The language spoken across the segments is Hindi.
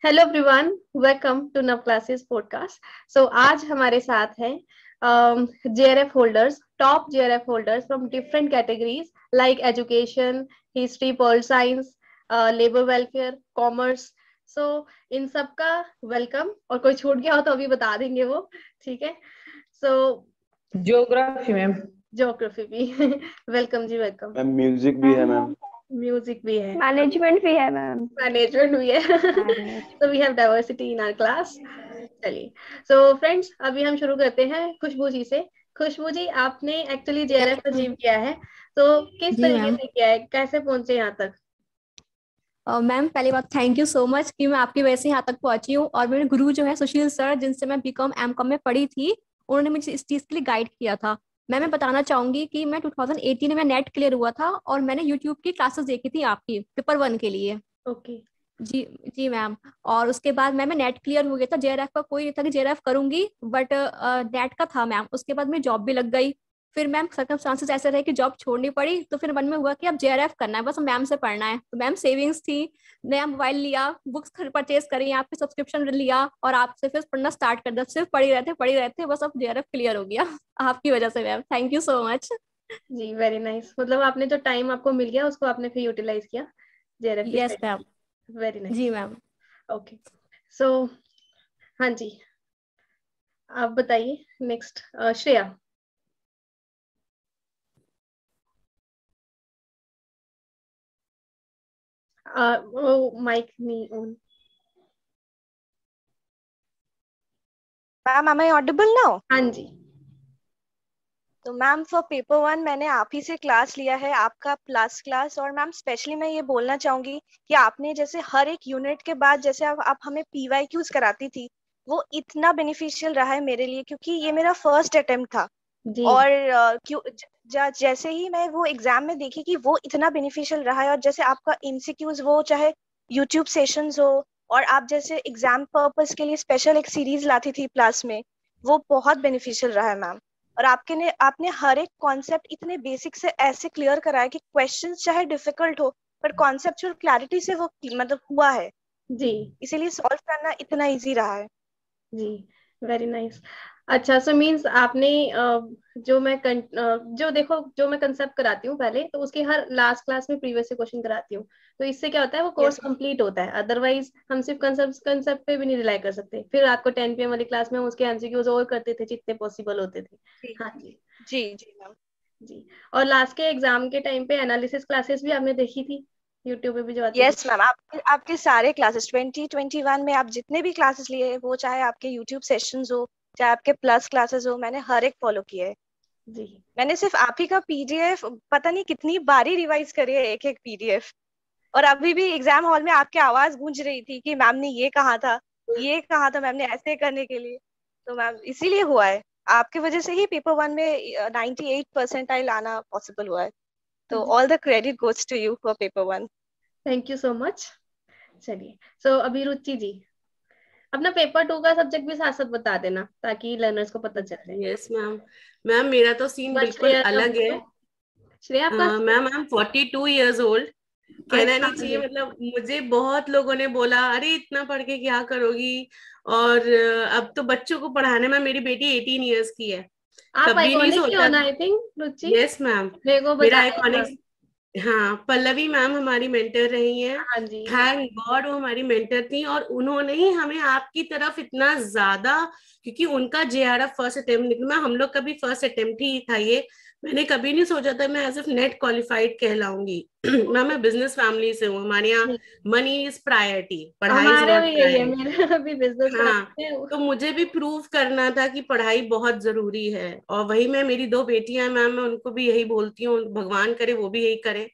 Hello everyone, welcome to Nav classes podcast. So आज हमारे साथ हैं JRF holders, top JRF holders from different categories like education, history, pol science, labour welfare, commerce. So इन सब का वेलकम, और कोई छूट गया हो तो अभी बता देंगे वो, ठीक है। सो ज्योग्राफी मैम। ज्योग्राफी भी वेलकम जी, वेलकम। मैम म्यूजिक भी है मैम। म्यूजिक भी है, मैनेजमेंट भी है मैम। मैनेजमेंट भी है तो we have diversity in our class. चलिए, सो फ्रेंड्स, अभी हम शुरू करते हैं खुशबू जी से। खुशबू जी, आपने एक्चुअली जेआरएफ अचीव किया है, तो किस तरीके से किया है, कैसे पहुंचे यहाँ तक? मैम पहली बात थैंक यू सो मच कि मैं आपकी वजह से यहाँ तक पहुंची हूँ। और मेरे गुरु जो है सुशील सर, जिनसे मैं बीकॉम एमकॉम में पढ़ी थी, उन्होंने मुझे इस चीज़ के लिए गाइड किया था। मैं बताना चाहूंगी कि मैं 2018 में नेट क्लियर हुआ था और मैंने यूट्यूब की क्लासेस देखी थी आपकी पेपर 1 के लिए। ओके जी जी मैम। और उसके बाद मैम नेट क्लियर हो गया था, जेआरएफ का कोई नहीं था कि जेआरएफ करूंगी, बट नेट का था मैम। उसके बाद मेरी जॉब भी लग गई। फिर मैम सर्कमस्टांसेस ऐसे रहे कि जॉब छोड़नी पड़ी, तो फिर मन में हुआ कि अब जेआरएफ करना है, बस मैम से पढ़ना है। तो मैम सेविंग्स थी, नया मोबाइल लिया, बुक्स परचेज करी, आपकी सब्सक्रिप्शन लिया और आपसे फिर पढ़ना स्टार्ट कर दिया। सिर्फ पढ़ी रहते थे, बस अब जेआरएफ क्लियर हो गया आपकी वजह से ma'am. Thank you so much. जी, वेरी नाइस। मतलब आपने जो टाइम आपको मिल गया उसको आपने फिर यूटिलाइज किया जेआरएफ की yes side. Ma'am. Very nice. जी मैम। ओके, सो हाँ जी, आप बताइए नेक्स्ट। श्रेया। माइक नहीं on. Ma'am, am I audible now? हाँ जी। तो मैम फॉर पेपर 1 मैंने आप ही से क्लास लिया है, आपका प्लस क्लास। और मैम स्पेशली मैं ये बोलना चाहूंगी कि आपने जैसे हर एक यूनिट के बाद जैसे आप हमें पीवाईक्यूज कराती थी, वो इतना बेनिफिशियल रहा है मेरे लिए, क्योंकि ये मेरा फर्स्ट अटेम्प्ट था। जी और जैसे ही मैं वो एग्जाम में देखी कि वो इतना बेनिफिशियल रहा है, और जैसे आपका एमसीक्यूज वो चाहे यूट्यूब सेशंस हो, और आप जैसे एग्जाम पर्पस के लिए स्पेशल एक सीरीज लाती थी प्लस में, वो बहुत बेनिफिशियल रहा है मैम। और आपने हर एक कॉन्सेप्ट इतने बेसिक से ऐसे क्लियर कराया कि क्वेश्चंस चाहे डिफिकल्ट हो, पर कॉन्सेप्चुअल क्लैरिटी से वो मतलब हुआ है, जी इसीलिए सॉल्व करना इतना इजी रहा है। जी, वेरी नाइस। अच्छा, सो मीन्स आपने जो देखो, जो मैं कंसेप्ट कराती हूँ पहले, तो उसके हर लास्ट क्लास में प्रीवियस से क्वेश्चन कराती हूँ। तो इससे क्या होता है, वो कोर्स Yes. कंप्लीट होता है। अदरवाइज हम सिर्फ कंसेप्ट पे भी नहीं रिलाई कर सकते। फिर रात को 10 PM वाली क्लास में हम उसके एमसीक्यूज और करते थे जितने पॉसिबल होते थे। जी हाँ जी। जी जी मैम। जी, और लास्ट के एग्जाम के टाइम पे एनालिसिस क्लासेस भी आपने देखी थी यूट्यूब पे भी जो आती थी। यस मैम, आपके सारे क्लासेस 2021 में आप जितने भी क्लासेस लिए, वो चाहे आपके यूट्यूब सेशंस हो, चाहे आपके प्लस क्लासेस हो, मैंने हर एक फॉलो किया है। जी मैंने सिर्फ आप ही का पीडीएफ पता नहीं कितनी बारी रिवाइज करी है, एक एक पीडीएफ। और अभी भी एग्जाम हॉल में आपकी आवाज गूंज रही थी कि मैम ने ये कहा था मैम ने ऐसे करने के लिए। तो मैम इसीलिए हुआ है, आपकी वजह से ही पेपर 1 में 98% लाना पॉसिबल हुआ है। तो all the credit goes to you for paper 1। Thank you so much. चलिए, सो अभी रुचि जी, अपना पेपर 2 का सब्जेक्ट भी साथ साथ बता देना ताकि लर्नर्स को पता चल जाए। Yes ma'am. मैम मेरा तो सीन बस बिल्कुल श्रेया अलग है। श्रेया आपका ma'am I am 42 years old। कहना अच्छा नहीं चाहिए, जी। मतलब मुझे बहुत लोगों ने बोला अरे इतना पढ़ के क्या करोगी, और अब तो बच्चों को पढ़ाने में, मेरी बेटी 18 years की है, आप कभी नहीं आइकॉनिक की हो सोचा। ना, I think Ruchi, yes ma'am. मेरे को मेरा बताया था। आइकॉनिक, हाँ, पल्लवी मैम हमारी मेंटर रही हैं। हाँ जी। थैंक गॉड वो हमारी मेंटर थी, और उन्होंने ही हमें आपकी तरफ इतना ज्यादा, क्योंकि उनका जेआरएफ फर्स्ट अटेम्प्ट निकला, हम लोग का भी फर्स्ट अटेम्प्ट ही था ये। मैंने कभी नहीं सोचा था मैं एज इफ नेट क्वालिफाइड कहलाऊंगी मैं बिजनेस फैमिली से हूँ, हमारे यहाँ जी, मनी इज प्रायोरिटी, पढ़ाई इज हमारे नॉट भी यही है, प्रायोरिटी। मेरा भी बिजनेस हाँ, है। तो मुझे भी प्रूव करना था कि पढ़ाई बहुत जरूरी है, और वही मैं, मेरी दो बेटियां हैं मैम, मैं उनको भी यही बोलती हूँ, भगवान करे वो भी यही करे।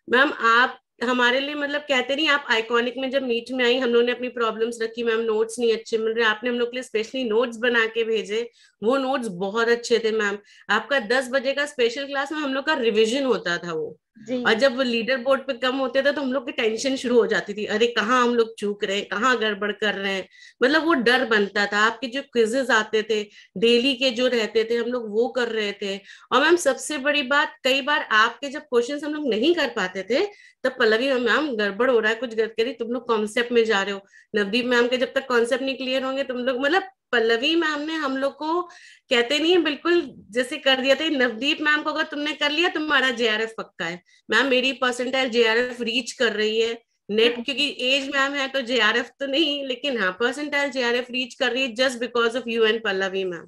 मैम आप हमारे लिए, मतलब कहते नहीं, आप आइकॉनिक में जब मीट में आई, हम लोग ने अपनी प्रॉब्लम्स रखी, मैम नोट्स नहीं अच्छे मिल रहे, आपने हम लोग के लिए स्पेशली नोट्स बना के भेजे, वो नोट्स बहुत अच्छे थे मैम। आपका 10 बजे का स्पेशल क्लास में हम लोग का रिविजन होता था वो, जी। और जब वो लीडर बोर्ड पे कम होते थे तो हम लोग की टेंशन शुरू हो जाती थी, अरे कहाँ हम लोग चूक रहे हैं, कहाँ गड़बड़ कर रहे हैं, मतलब वो डर बनता था। आपके जो क्विजेस आते थे डेली के जो रहते थे, हम लोग वो कर रहे थे। और मैम सबसे बड़ी बात, कई बार आपके जब क्वेश्चन हम लोग नहीं कर पाते थे तब पल्लवी मैम गड़बड़ हो रहा है, कुछ गलत करी, तुम लोग कॉन्सेप्ट में जा रहे हो। नवदीप मैम के जब तक कॉन्सेप्ट नहीं क्लियर होंगे तुम लोग, मतलब पल्लवी मैम ने हम लोग को कहते नहीं है बिल्कुल जैसे कर दिया था। नवदीप मैम को अगर तुमने कर लिया तुम्हारा जेआरएफ पक्का है। मैम मेरी परसेंटाइल जेआरएफ रीच कर रही है नेट, क्योंकि एज मैम है तो जेआरएफ तो नहीं, लेकिन हाँ परसेंटाइल जेआरएफ रीच कर रही है just because of you and Pallavi ma'am.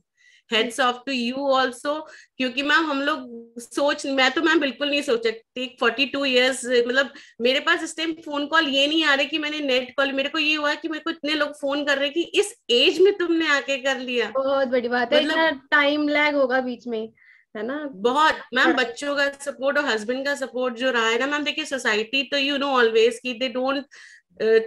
Heads off to you also, क्योंकि मैम हम लोग मैं तो मैम बिल्कुल नहीं सोचा 42 ईयर्स, मतलब मेरे पास इस टाइम फोन कॉल ये नहीं आ रहे कि मैंने नेट कॉल, मेरे को ये हुआ कि मेरे को इतने लोग फोन कर रहे कि इस एज में तुमने आके कर लिया। बहुत बड़ी बात है, मतलब इतना टाइम लैग होगा बीच में, है ना। बहुत मैम बच्चों का सपोर्ट और हस्बैंड का सपोर्ट जो रहा है ना मैम, देखिए सोसाइटी तो यू नो ऑलवेज की they don't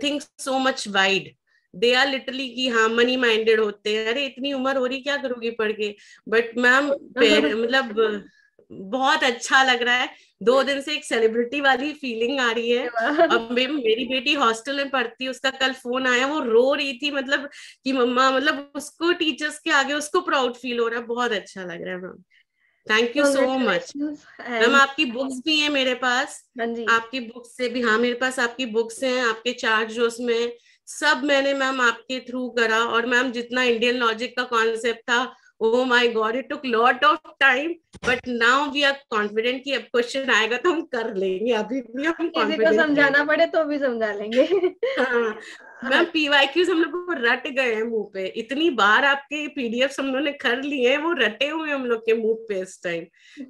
think so much wide, they are literally कि हाँ मनी माइंडेड होते हैं, अरे इतनी उम्र हो रही क्या करोगी पढ़ के। बट मैम मतलब बहुत अच्छा लग रहा है, 2 दिन से एक सेलिब्रिटी वाली फीलिंग आ रही है। अब मेरी बेटी हॉस्टल में पढ़ती है, उसका कल फोन आया, वो रो रही थी, मतलब कि मम्मा, मतलब उसको टीचर्स के आगे उसको प्राउड फील हो रहा है, बहुत अच्छा लग रहा है ma'am. Thank you so much ma'am. आपकी बुक्स भी है मेरे पास, हाँ जी। आपकी बुक्स से भी, हाँ मेरे पास आपकी बुक्स हैं, आपके चार्ट जो उसमें सब मैंने मैम आपके थ्रू करा। और मैम जितना इंडियन लॉजिक का कॉन्सेप्ट था, oh my god it took lot of time, but now we are confident कि अब क्वेश्चन आएगा तो हम कर लेंगे, अभी भी हम किसी को कॉन्फिडेंट समझाना पड़े तो भी समझा लेंगे। हाँ मैम पीवाईक्यूज हम लोग को रट गए हैं मुंह पे, इतनी बार आपके पीडीएफ हम लोग ने कर लिए हैं, वो रटे हुए हम लोग के मुंह पे इस टाइम।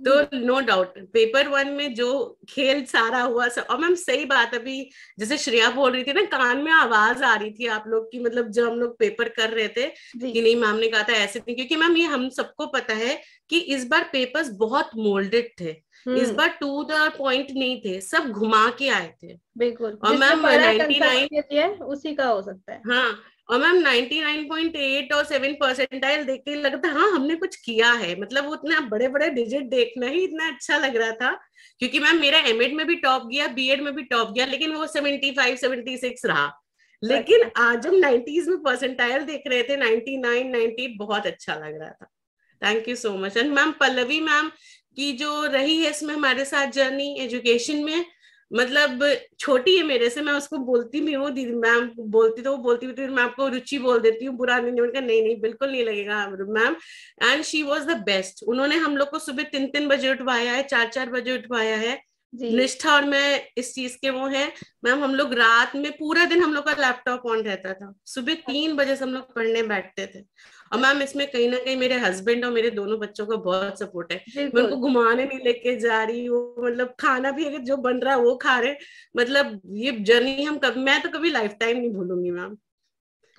तो नो डाउट पेपर 1 में जो खेल सारा हुआ सब। और मैम सही बात, अभी जैसे श्रेया बोल रही थी ना, कान में आवाज आ रही थी आप लोग की, मतलब जब हम लोग पेपर कर रहे थे कि नहीं मैम ने कहा था ऐसे नहीं, क्योंकि मैम ये हम सबको पता है कि इस बार पेपर्स बहुत मोल्डेड थे, इस बार टू द पॉइंट नहीं थे, सब घुमा के आए थे। बिल्कुल, और मैम 99 उसी का हो सकता है। हाँ, और मैम 99.8 और 7 परसेंटाइल देख के लगता हाँ हमने कुछ किया है, मतलब वो इतना बड़े बड़े डिजिट देखना ही इतना अच्छा लग रहा था। क्योंकि मैम मेरा एमएड में भी टॉप गया, बीएड में भी टॉप गया, लेकिन वो 75 76 रहा। लेकिन आज हम 90s में परसेंटाइल देख रहे थे, 99 98, बहुत अच्छा लग रहा था। Thank you so much. And ma'am Pallavi ma'am की जो रही है इसमें हमारे साथ जर्नी एजुकेशन में, मतलब छोटी है मेरे से, मैं उसको बोलती भी हूँ दीदी मैम, बोलती तो वो बोलती भी, मैं आपको रुचि बोल देती हूँ, बुरा नहीं, उनका नहीं नहीं बिल्कुल नहीं लगेगा ma'am. And she was the best, उन्होंने हम लोग को सुबह 3 बजे उठवाया है, 4 बजे उठवाया है। निष्ठा और मैं इस चीज के वो हैं मैम। हम लोग रात में पूरा दिन हम लोग का लैपटॉप ऑन रहता था, सुबह 3 बजे से हम लोग पढ़ने बैठते थे। और मैम इसमें कहीं ना कहीं मेरे हस्बैंड और मेरे दोनों बच्चों का बहुत सपोर्ट है। मैं उनको घुमाने नहीं लेके जा रही हूँ, मतलब खाना भी अगर जो बन रहा है वो खा रहे, मतलब ये जर्नी हम कभी, मैं तो कभी लाइफ टाइम नहीं भूलूंगी मैम।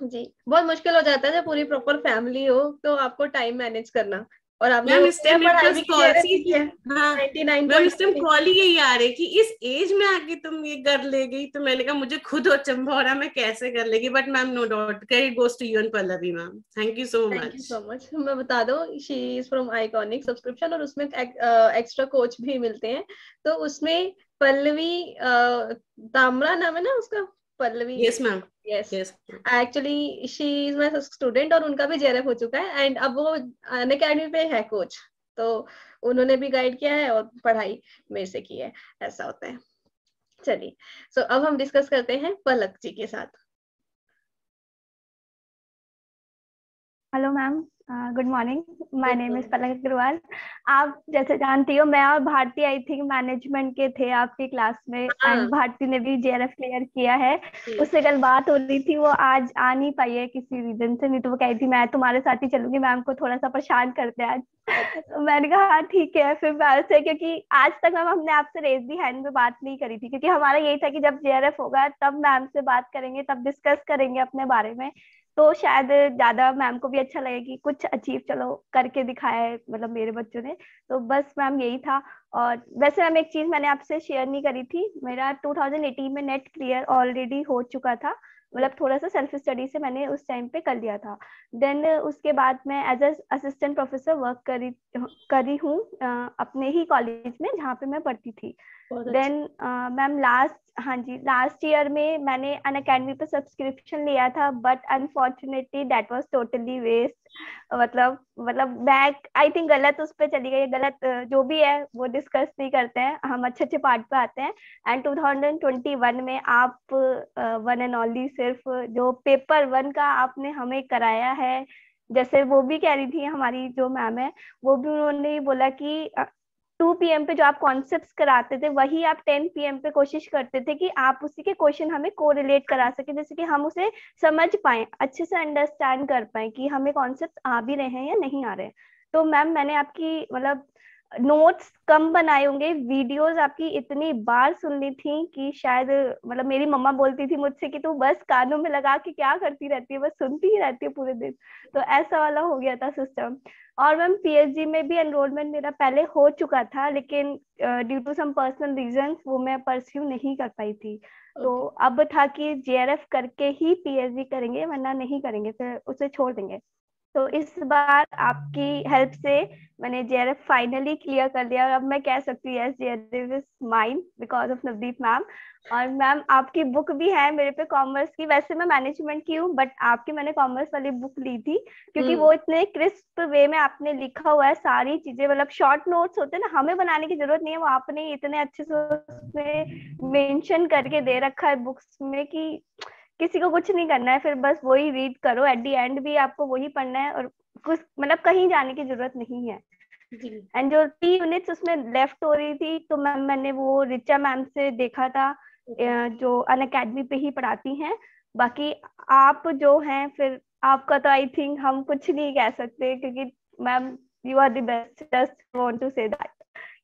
जी, बहुत मुश्किल हो जाता है जब पूरी प्रॉपर फैमिली हो तो आपको टाइम मैनेज करना। और आपने मैम इस टाइम पढ़ाई भी की है। हाँ मैम इस टाइम कॉल ही यही आ रही कि इस एज में आके तुम ये कर ले गई, तो मैंने कहा मुझे खुद अचंभा हो रहा मैं कैसे कर लेगी। But ma'am no doubt credit goes to you and Pallavi ma'am, thank you so much. Thank you so much. मैं बता दूं she is from iconic subscription, और उसमें एक्स्ट्रा कोच भी मिलते हैं। तो उसमें पल्लवी तामरा नाम है ना उसका, Pallavi. Yes ma'am, yes actually she is my student, और उनका भी जेआरएफ हो चुका है, एंड अब वो अनअकैडमी पे है कोच, तो उन्होंने भी गाइड किया है और पढ़ाई मेरे से की है, ऐसा होता है। चलिए, सो अब हम डिस्कस करते हैं पलक जी के साथ। Hello ma'am, good morning, my name is Palak Agarwal. आप जैसे जानती हो मैं और भारती आई थिंक मैनेजमेंट के थे आपकी क्लास में, एंड भारती ने भी जेआरएफ क्लियर किया है। उससे कल बात हो रही थी, वो आज आ नहीं पाई है किसी रीजन से, नहीं तो वो कही थी मैं तुम्हारे साथ ही चलूंगी, मैम को थोड़ा सा परेशान करते आज। तो मैंने कहा हाँ ठीक है। फिर मैम से, क्योंकि आज तक मैम हमने आपसे रेज दी हैंड में बात नहीं करी थी, क्योंकि हमारा यही था कि जब जेआरएफ होगा तब मैम से बात करेंगे, तब डिस्कस करेंगे अपने बारे में, तो शायद ज्यादा मैम को भी अच्छा लगे कि कुछ अचीव चलो करके दिखाया है मतलब मेरे बच्चों ने। तो बस मैम यही था। और वैसे मैम एक चीज मैंने आपसे शेयर नहीं करी थी, मेरा 2018 में नेट क्लियर ऑलरेडी हो चुका था, मतलब थोड़ा सा सेल्फ स्टडी से मैंने उस टाइम पे कर लिया था। देन उसके बाद मैं as a assistant professor work करी हूँ अपने ही कॉलेज में जहाँ पे मैं पढ़ती थी। देन मैम लास्ट ईयर में मैंने अनअकैडमी पे सब्सक्रिप्शन लिया था, but unfortunately that was totally waste. मतलब मैं आई थिंक गलत उस पर चली गई, गलत जो भी है वो डिस्कस नहीं करते हैं, हम अच्छे अच्छे पार्ट पे आते हैं। एंड 2021 में आप वन एंड ओनली सिर्फ जो पेपर 1 का आपने हमें कराया है, जैसे वो भी कह रही थी हमारी जो मैम है, वो भी उन्होंने बोला कि 2 PM पे जो आप कॉन्सेप्ट्स कराते थे वही आप 10 PM पे कोशिश करते थे कि आप उसी के क्वेश्चन हमें कोरिलेट करा सके, जैसे कि हम उसे समझ पाए, अच्छे से अंडरस्टैंड कर पाए कि हमें कॉन्सेप्ट्स आ भी रहे हैं या नहीं आ रहे हैं। तो मैम मैंने आपकी मतलब नोट्स कम बनाए होंगे, वीडियोस आपकी इतनी बार सुन ली थी कि शायद मतलब मेरी मम्मा बोलती थी मुझसे कि तू बस कानों में लगा के क्या करती रहती है, बस सुनती ही रहती है पूरे दिन। तो ऐसा वाला हो गया था सिस्टम। और मैम PhD में भी एनरोलमेंट मेरा पहले हो चुका था, लेकिन due to some personal reasons वो मैं परस्यू नहीं कर पाई थी। तो अब था कि JRF करके ही PhD करेंगे, वरना नहीं करेंगे, फिर उसे छोड़ देंगे। तो इस बार आपकी हेल्प से मैंने JRF फाइनली क्लियर कर लिया, और अब मैं कह सकती हूँ yes JRF is mine because of Navdeep ma'am. और मैम आपकी बुक भी है मेरे पे कॉमर्स की, वैसे मैं मैनेजमेंट की हूँ बट आपकी मैंने कॉमर्स वाली बुक ली थी क्योंकि वो इतने क्रिस्प वे में आपने लिखा हुआ है सारी चीजें, मतलब शॉर्ट नोट्स होते हैं ना, हमें बनाने की जरूरत नहीं है, वो आपने इतने अच्छे से उसमें मेंशन करके दे रखा है बुक्स में कि किसी को कुछ नहीं करना है, फिर बस वही रीड करो, एट दी एंड भी आपको वही पढ़ना है, और कुछ मतलब कहीं जाने की जरूरत नहीं है। एंड जो 3 यूनिट्स उसमें लेफ्ट हो रही थी, तो मैंने वो रिचा मैम से देखा था जो अनअकैडमी पे ही पढ़ाती हैं। बाकी आप जो हैं फिर आपका तो आई थिंक हम कुछ नहीं कह सकते, क्योंकि ma'am you are the best, just want to say that.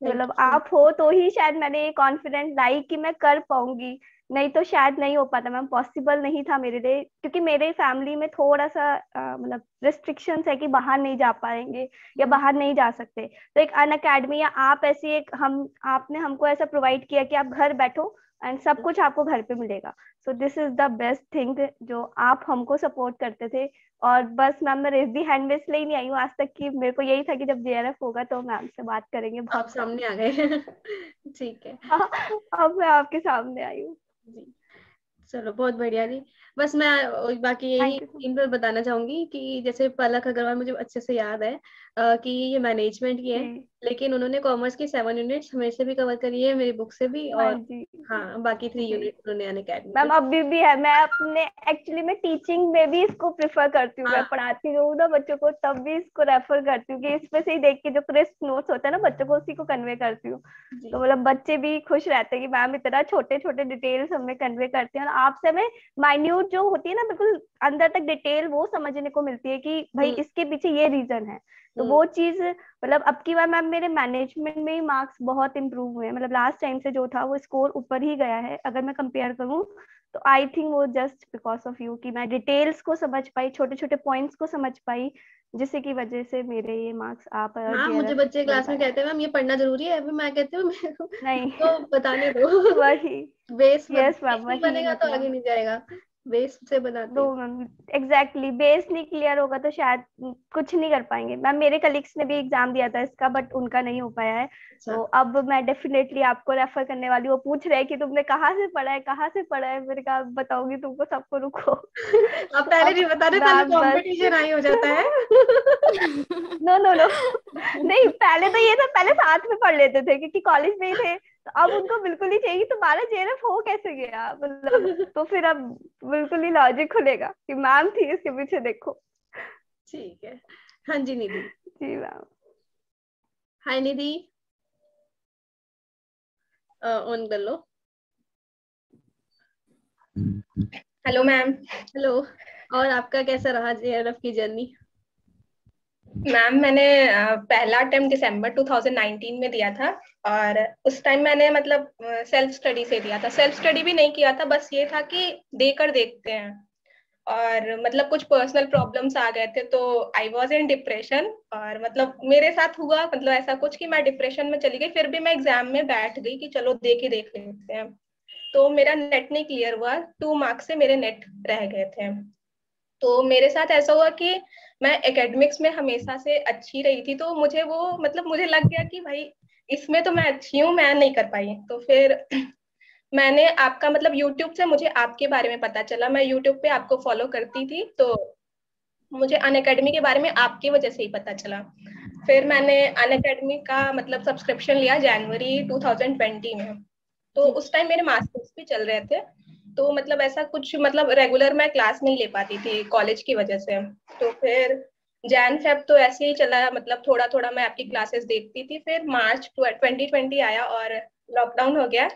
मतलब आप हो तो ही शायद मैंने कॉन्फिडेंस लाई कि मैं कर पाऊंगी, नहीं तो शायद नहीं हो पाता मैम, पॉसिबल नहीं था मेरे लिए, क्योंकि मेरे फैमिली में थोड़ा सा मतलब रिस्ट्रिक्शंस है कि बाहर नहीं जा पाएंगे या बाहर नहीं जा सकते। तो एक अनअकैडमी या आप ऐसी एक आपने हमको ऐसा प्रोवाइड किया कि आप घर बैठो एंड सब कुछ आपको घर पे मिलेगा। So this is the best thing जो आप हमको सपोर्ट करते थे। और बस मैम मैं रेज दी हैंड में इसलिए नहीं आई हूँ आज तक कि मेरे को यही था कि जब JRF होगा तो मैम से बात करेंगे। आप सामने आ गए ठीक है अब मैं आपके सामने आई हूँ जी। चलो बहुत बढ़िया जी। बस मैं बाकी यही इन पर बताना चाहूंगी कि जैसे पलक अग्रवाल मुझे अच्छे से याद है कि ये मैनेजमेंट की है, लेकिन उन्होंने कॉमर्स की 7 यूनिट्स मेरे से भी कवर करी है, मेरी बुक से भी, और हाँ बाकी 3 यूनिट उन्होंने अनअकैडमी। मैम अभी भी है, मैं अपने एक्चुअली मैं टीचिंग में भी इसको प्रेफर करती हूँ, मैं पढ़ाती हूँ ना बच्चों को तब भी इसको रेफर करती हूँ कि इसमें से ही देख के जो क्रिस्प नोट्स होता है ना बच्चों को उसी को कन्वे करती हूँ। तो मतलब बच्चे भी खुश रहते हैं कि मैम इतना छोटे छोटे डिटेल्स हमें कन्वे करते हैं, और आपसे हमें माइन्यूट जो होती है ना बिल्कुल अंदर तक डिटेल वो समझने को मिलती है कि भाई इसके पीछे ये रीजन है। तो वो चीज मतलब अब की बार मैम मेरे मैनेजमेंट में ही मार्क्स बहुत इंप्रूव हुए हैं, मतलब लास्ट टाइम से जो था वो स्कोर ऊपर ही गया है अगर मैं कंपेयर करूँ तो। आई थिंक वो जस्ट बिकॉज ऑफ यू कि मैं डिटेल्स को समझ पाई, छोटे छोटे पॉइंट्स को समझ पाई, जिससे की वजह से मेरे ये मार्क्स आ पाए। हाँ मुझे बच्चे क्लास में कहते हैं मैम ये पढ़ना जरूरी है, अभी मैं कहती हूँ नहीं तो बताने दो वही बेस यस मैम नहीं बनेगा तो आगे नहीं जाएगा, बेस से बनाते दो मैम एग्जैक्टली बेस नहीं क्लियर होगा तो शायद कुछ नहीं कर पाएंगे। मैम मेरे कलीग्स ने भी एग्जाम दिया था इसका बट उनका नहीं हो पाया है। तो अब मैं डेफिनेटली आपको रेफर करने वाली हूँ। वो पूछ रहे हैं कि तुमने कहाँ से पढ़ा है, कहाँ से पढ़ा है, मैंने कहा बताऊंगी तुमको सबको, रुको आप पहले नहीं बता रहे, पहले कंपटीशन हाई हो जाता है नो नो नो नहीं पहले तो ये था, पहले साथ में पढ़ लेते थे क्योंकि कॉलेज में ही थे, तो अब उनको बिल्कुल ही चाहिए तुम्हारा JRF हो कैसे गया, मतलब तो फिर अब बिल्कुल ही लॉजिक खुलेगा कि मैम थी इसके पीछे, देखो। ठीक है। हाँ जी निधि। जी मैम। हाय निधि, ऑन कर लो। Hello ma'am. हेलो, और आपका कैसा रहा JRF की जर्नी? मैम मैंने पहला अटेम्प्ट दिसंबर 2019 में दिया था, और उस टाइम मैंने मतलब सेल्फ स्टडी से दिया था, सेल्फ स्टडी भी नहीं किया था, बस ये था कि देकर देखते हैं, और मतलब कुछ पर्सनल प्रॉब्लम्स आ गए थे तो आई वॉज इन डिप्रेशन, और मतलब मेरे साथ हुआ मतलब ऐसा कुछ कि मैं डिप्रेशन में चली गई, फिर भी मैं एग्जाम में बैठ गई कि चलो देख ही देख लेते हैं। तो मेरा नेट नहीं क्लियर हुआ, 2 मार्क्स से मेरे नेट रह गए थे। तो मेरे साथ ऐसा हुआ कि मैं एकेडमिक्स में हमेशा से अच्छी रही थी, तो मुझे वो मतलब मुझे लग गया कि भाई इसमें तो मैं अच्छी हूँ, मैं नहीं कर पाई। तो फिर मैंने आपका मतलब यूट्यूब से मुझे आपके बारे में पता चला, मैं यूट्यूब पे आपको फॉलो करती थी, तो मुझे अनअकैडमी के बारे में आपकी वजह से ही पता चला। फिर मैंने अनअकैडमी का मतलब सब्सक्रिप्शन लिया जनवरी 2020 में। तो उस टाइम मेरे मास्टर्स भी चल रहे थे, तो मतलब ऐसा कुछ मतलब रेगुलर मैं क्लास नहीं ले पाती थी कॉलेज की वजह से। तो फिर जैन फेब तो ऐसे ही चला, मतलब थोड़ा थोड़ा मैं आपकी क्लासेस देखती थी। फिर मार्च 2020 आया और लॉकडाउन हो गया,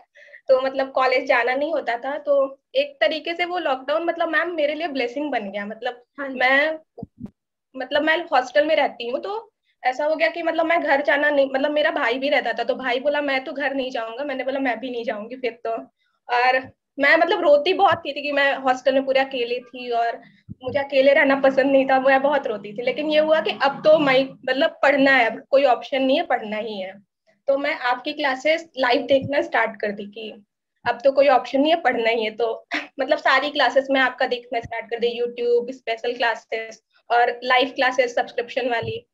तो मतलब कॉलेज जाना नहीं होता था। तो एक तरीके से वो लॉकडाउन मतलब मैम मेरे लिए ब्लेसिंग बन गया। मतलब मैं हॉस्टल में रहती हूँ, तो ऐसा हो गया कि मतलब मैं घर जाना नहीं, मतलब मेरा भाई भी रहता था, तो भाई बोला मैं तो घर नहीं जाऊंगा, मैंने बोला मैं भी नहीं जाऊंगी फिर तो। और मैं मतलब रोती बहुत थी कि मैं हॉस्टल में पूरे अकेले थी और मुझे अकेले रहना पसंद नहीं था, मैं बहुत रोती थी। लेकिन ये हुआ कि अब तो मैं मतलब पढ़ना है, अब कोई ऑप्शन नहीं है, पढ़ना ही है। तो मैं आपकी क्लासेस लाइव देखना स्टार्ट कर दी कि अब तो कोई ऑप्शन नहीं है, पढ़ना ही है। तो मतलब सारी क्लासेस में आपका देखना स्टार्ट कर दी, यूट्यूब स्पेशल क्लासेस और लाइव क्लासेस सब्सक्रिप्शन वाली।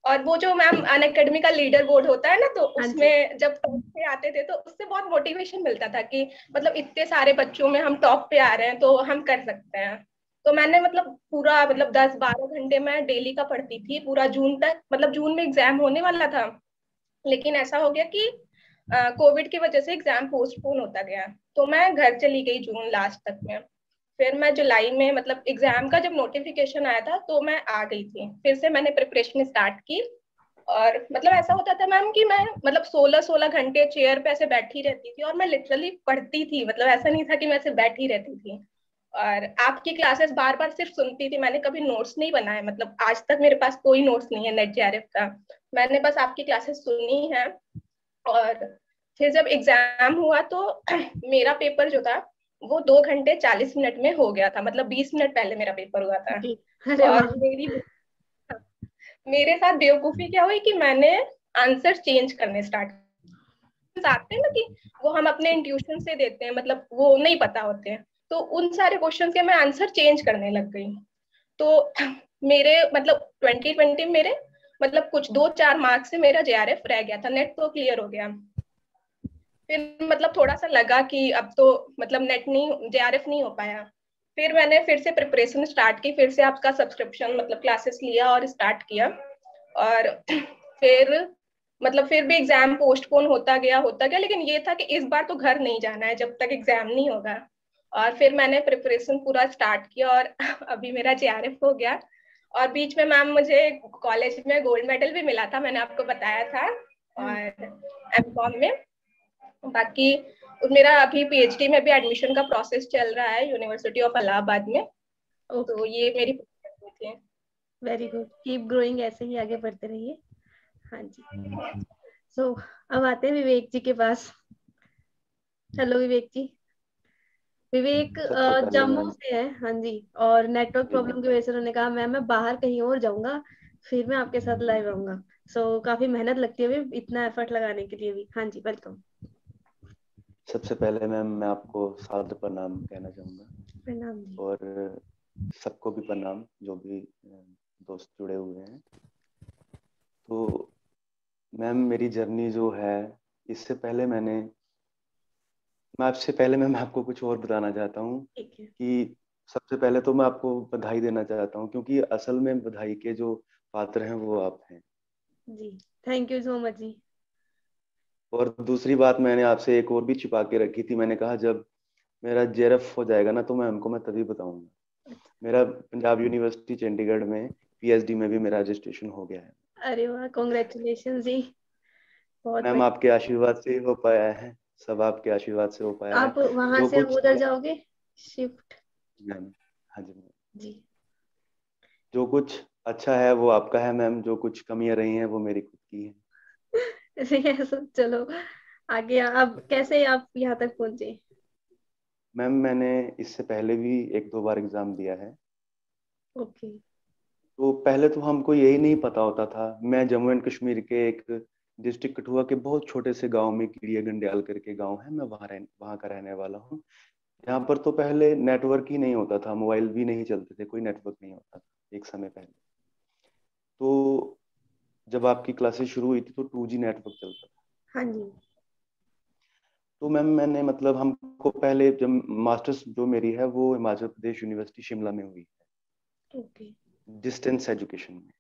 और वो जो मैम अनअकैडमी का लीडर बोर्ड होता है ना, तो उसमें जब टॉप पे आते थे तो उससे बहुत मोटिवेशन मिलता था कि मतलब इतने सारे बच्चों में हम टॉप पे आ रहे हैं तो हम कर सकते हैं। तो मैंने मतलब पूरा मतलब 10-12 घंटे मैं डेली का पढ़ती थी पूरा जून तक। मतलब जून में एग्जाम होने वाला था, लेकिन ऐसा हो गया कि कोविड की वजह से एग्जाम पोस्टपोन होता गया, तो मैं घर चली गई जून लास्ट तक में। फिर मैं जुलाई में मतलब एग्जाम का जब नोटिफिकेशन आया था तो मैं आ गई थी, फिर से मैंने प्रिपरेशन स्टार्ट की। और मतलब ऐसा होता था मैम कि मैं मतलब 16-16 घंटे चेयर पे ऐसे बैठी रहती थी और मैं लिटरली पढ़ती थी। मतलब ऐसा नहीं था कि मैं ऐसे बैठी रहती थी। और आपकी क्लासेस बार बार सिर्फ सुनती थी, मैंने कभी नोट्स नहीं बनाए। मतलब आज तक मेरे पास कोई नोट्स नहीं है नेट जेआरएफ का, मैंने बस आपकी क्लासेस सुनी है। और फिर जब एग्जाम हुआ तो मेरा पेपर जो था वो 2 घंटे 40 मिनट में हो गया था, मतलब 20 मिनट पहले मेरा पेपर हुआ था। और मेरे साथ बेवकूफी क्या हुई कि मैंने आंसर चेंज करने स्टार्ट आते हैं ना कि वो हम अपने इंट्यूशन से देते हैं, मतलब वो नहीं पता होते हैं। तो उन सारे क्वेश्चन के मैं आंसर चेंज करने लग गई। तो मेरे मतलब 2020 मेरे मतलब कुछ 2-4 मार्क्स से मेरा जेआरएफ रह गया था, नेट तो क्लियर हो गया। फिर मतलब थोड़ा सा लगा कि अब तो मतलब नेट नहीं, जेआरएफ नहीं हो पाया। फिर मैंने फिर से प्रिपरेशन स्टार्ट की, फिर से आपका सब्सक्रिप्शन मतलब क्लासेस लिया और स्टार्ट किया। और फिर मतलब फिर भी एग्जाम पोस्टपोन होता गया, लेकिन ये था कि इस बार तो घर नहीं जाना है जब तक एग्जाम नहीं होगा। और फिर मैंने प्रिपरेशन पूरा स्टार्ट किया और अभी मेरा जेआरएफ हो गया। और बीच में मैम मुझे कॉलेज में गोल्ड मेडल भी मिला था, मैंने आपको बताया था, और एमकॉम में। बाकी मेरा अभी पीएचडी में भी एडमिशन का प्रोसेस चल रहा है यूनिवर्सिटी ऑफ इलाहाबाद में। तो ये मेरी थी। वेरी गुड, कीप ग्रोइंग, ऐसे ही आगे बढ़ते रहिए। हाँ जी। सो अब आते हैं विवेक जी के पास। हेलो विवेक जी। विवेक जम्मू से है। हाँ जी, और नेटवर्क प्रॉब्लम की वजह से उन्होंने कहा मैम मैं बाहर कहीं और जाऊंगा, फिर मैं आपके साथ लाइव आऊंगा। सो काफी मेहनत लगती है इतना एफर्ट लगाने के लिए भी। हाँ जी, वेलकम। सबसे पहले मैम मैं आपको सादर प्रणाम कहना चाहूँगा। प्रणाम जी। और सबको भी प्रणाम जो भी दोस्त जुड़े हुए हैं। तो मैम मेरी जर्नी जो है, इससे पहले मैं आपको कुछ और बताना चाहता हूँ कि सबसे पहले तो मैं आपको बधाई देना चाहता हूँ, क्योंकि असल में बधाई के जो पात्र हैं वो आप हैं जी। थैंक यू सो मच जी। और दूसरी बात मैंने आपसे एक और भी छिपा के रखी थी, मैंने कहा जब मेरा जेआरएफ हो जाएगा ना तो मैं तभी बताऊंगा। मेरा पंजाब यूनिवर्सिटी चंडीगढ़ में पीएचडी में भी मेरा रजिस्ट्रेशन हो गया है। अरे वाह, कांग्रेचुलेशंस जी। बहुत मैम आपके आशीर्वाद से हो पाया है, सब आपके आशीर्वाद से हो पाया है। आप वहां से उधर जाओगे शिफ्ट? मैम हाँ जी मैम जी। जो कुछ अच्छा है वो आपका है मैम, जो कुछ कमियां रही हैं वो मेरी खुद की है। चलो आगे, अब कैसे आप यहाँ तक पहुंचे? मैम मैंने इससे पहले भी 1-2 बार एग्जाम दिया है। ओके। तो पहले तो हमको यही नहीं पता होता था। मैं जम्मू एंड कश्मीर के एक डिस्ट्रिक्ट कठुआ के बहुत छोटे से गांव में कीड़िया गंडियाल करके गांव है, मैं वहाँ का रहने वाला हूँ। यहाँ पर तो पहले नेटवर्क ही नहीं होता था, मोबाइल भी नहीं चलते थे, कोई नेटवर्क नहीं होता था एक समय पहले। तो जब आपकी क्लासेस शुरू हुई थी तो 2G नेटवर्क चलता था। हाँ जी। तो मैम मैंने मतलब हमको पहले जब मास्टर्स जो मेरी है वो हिमाचल प्रदेश यूनिवर्सिटी शिमला में हुई है, ओके। डिस्टेंस एजुकेशन में।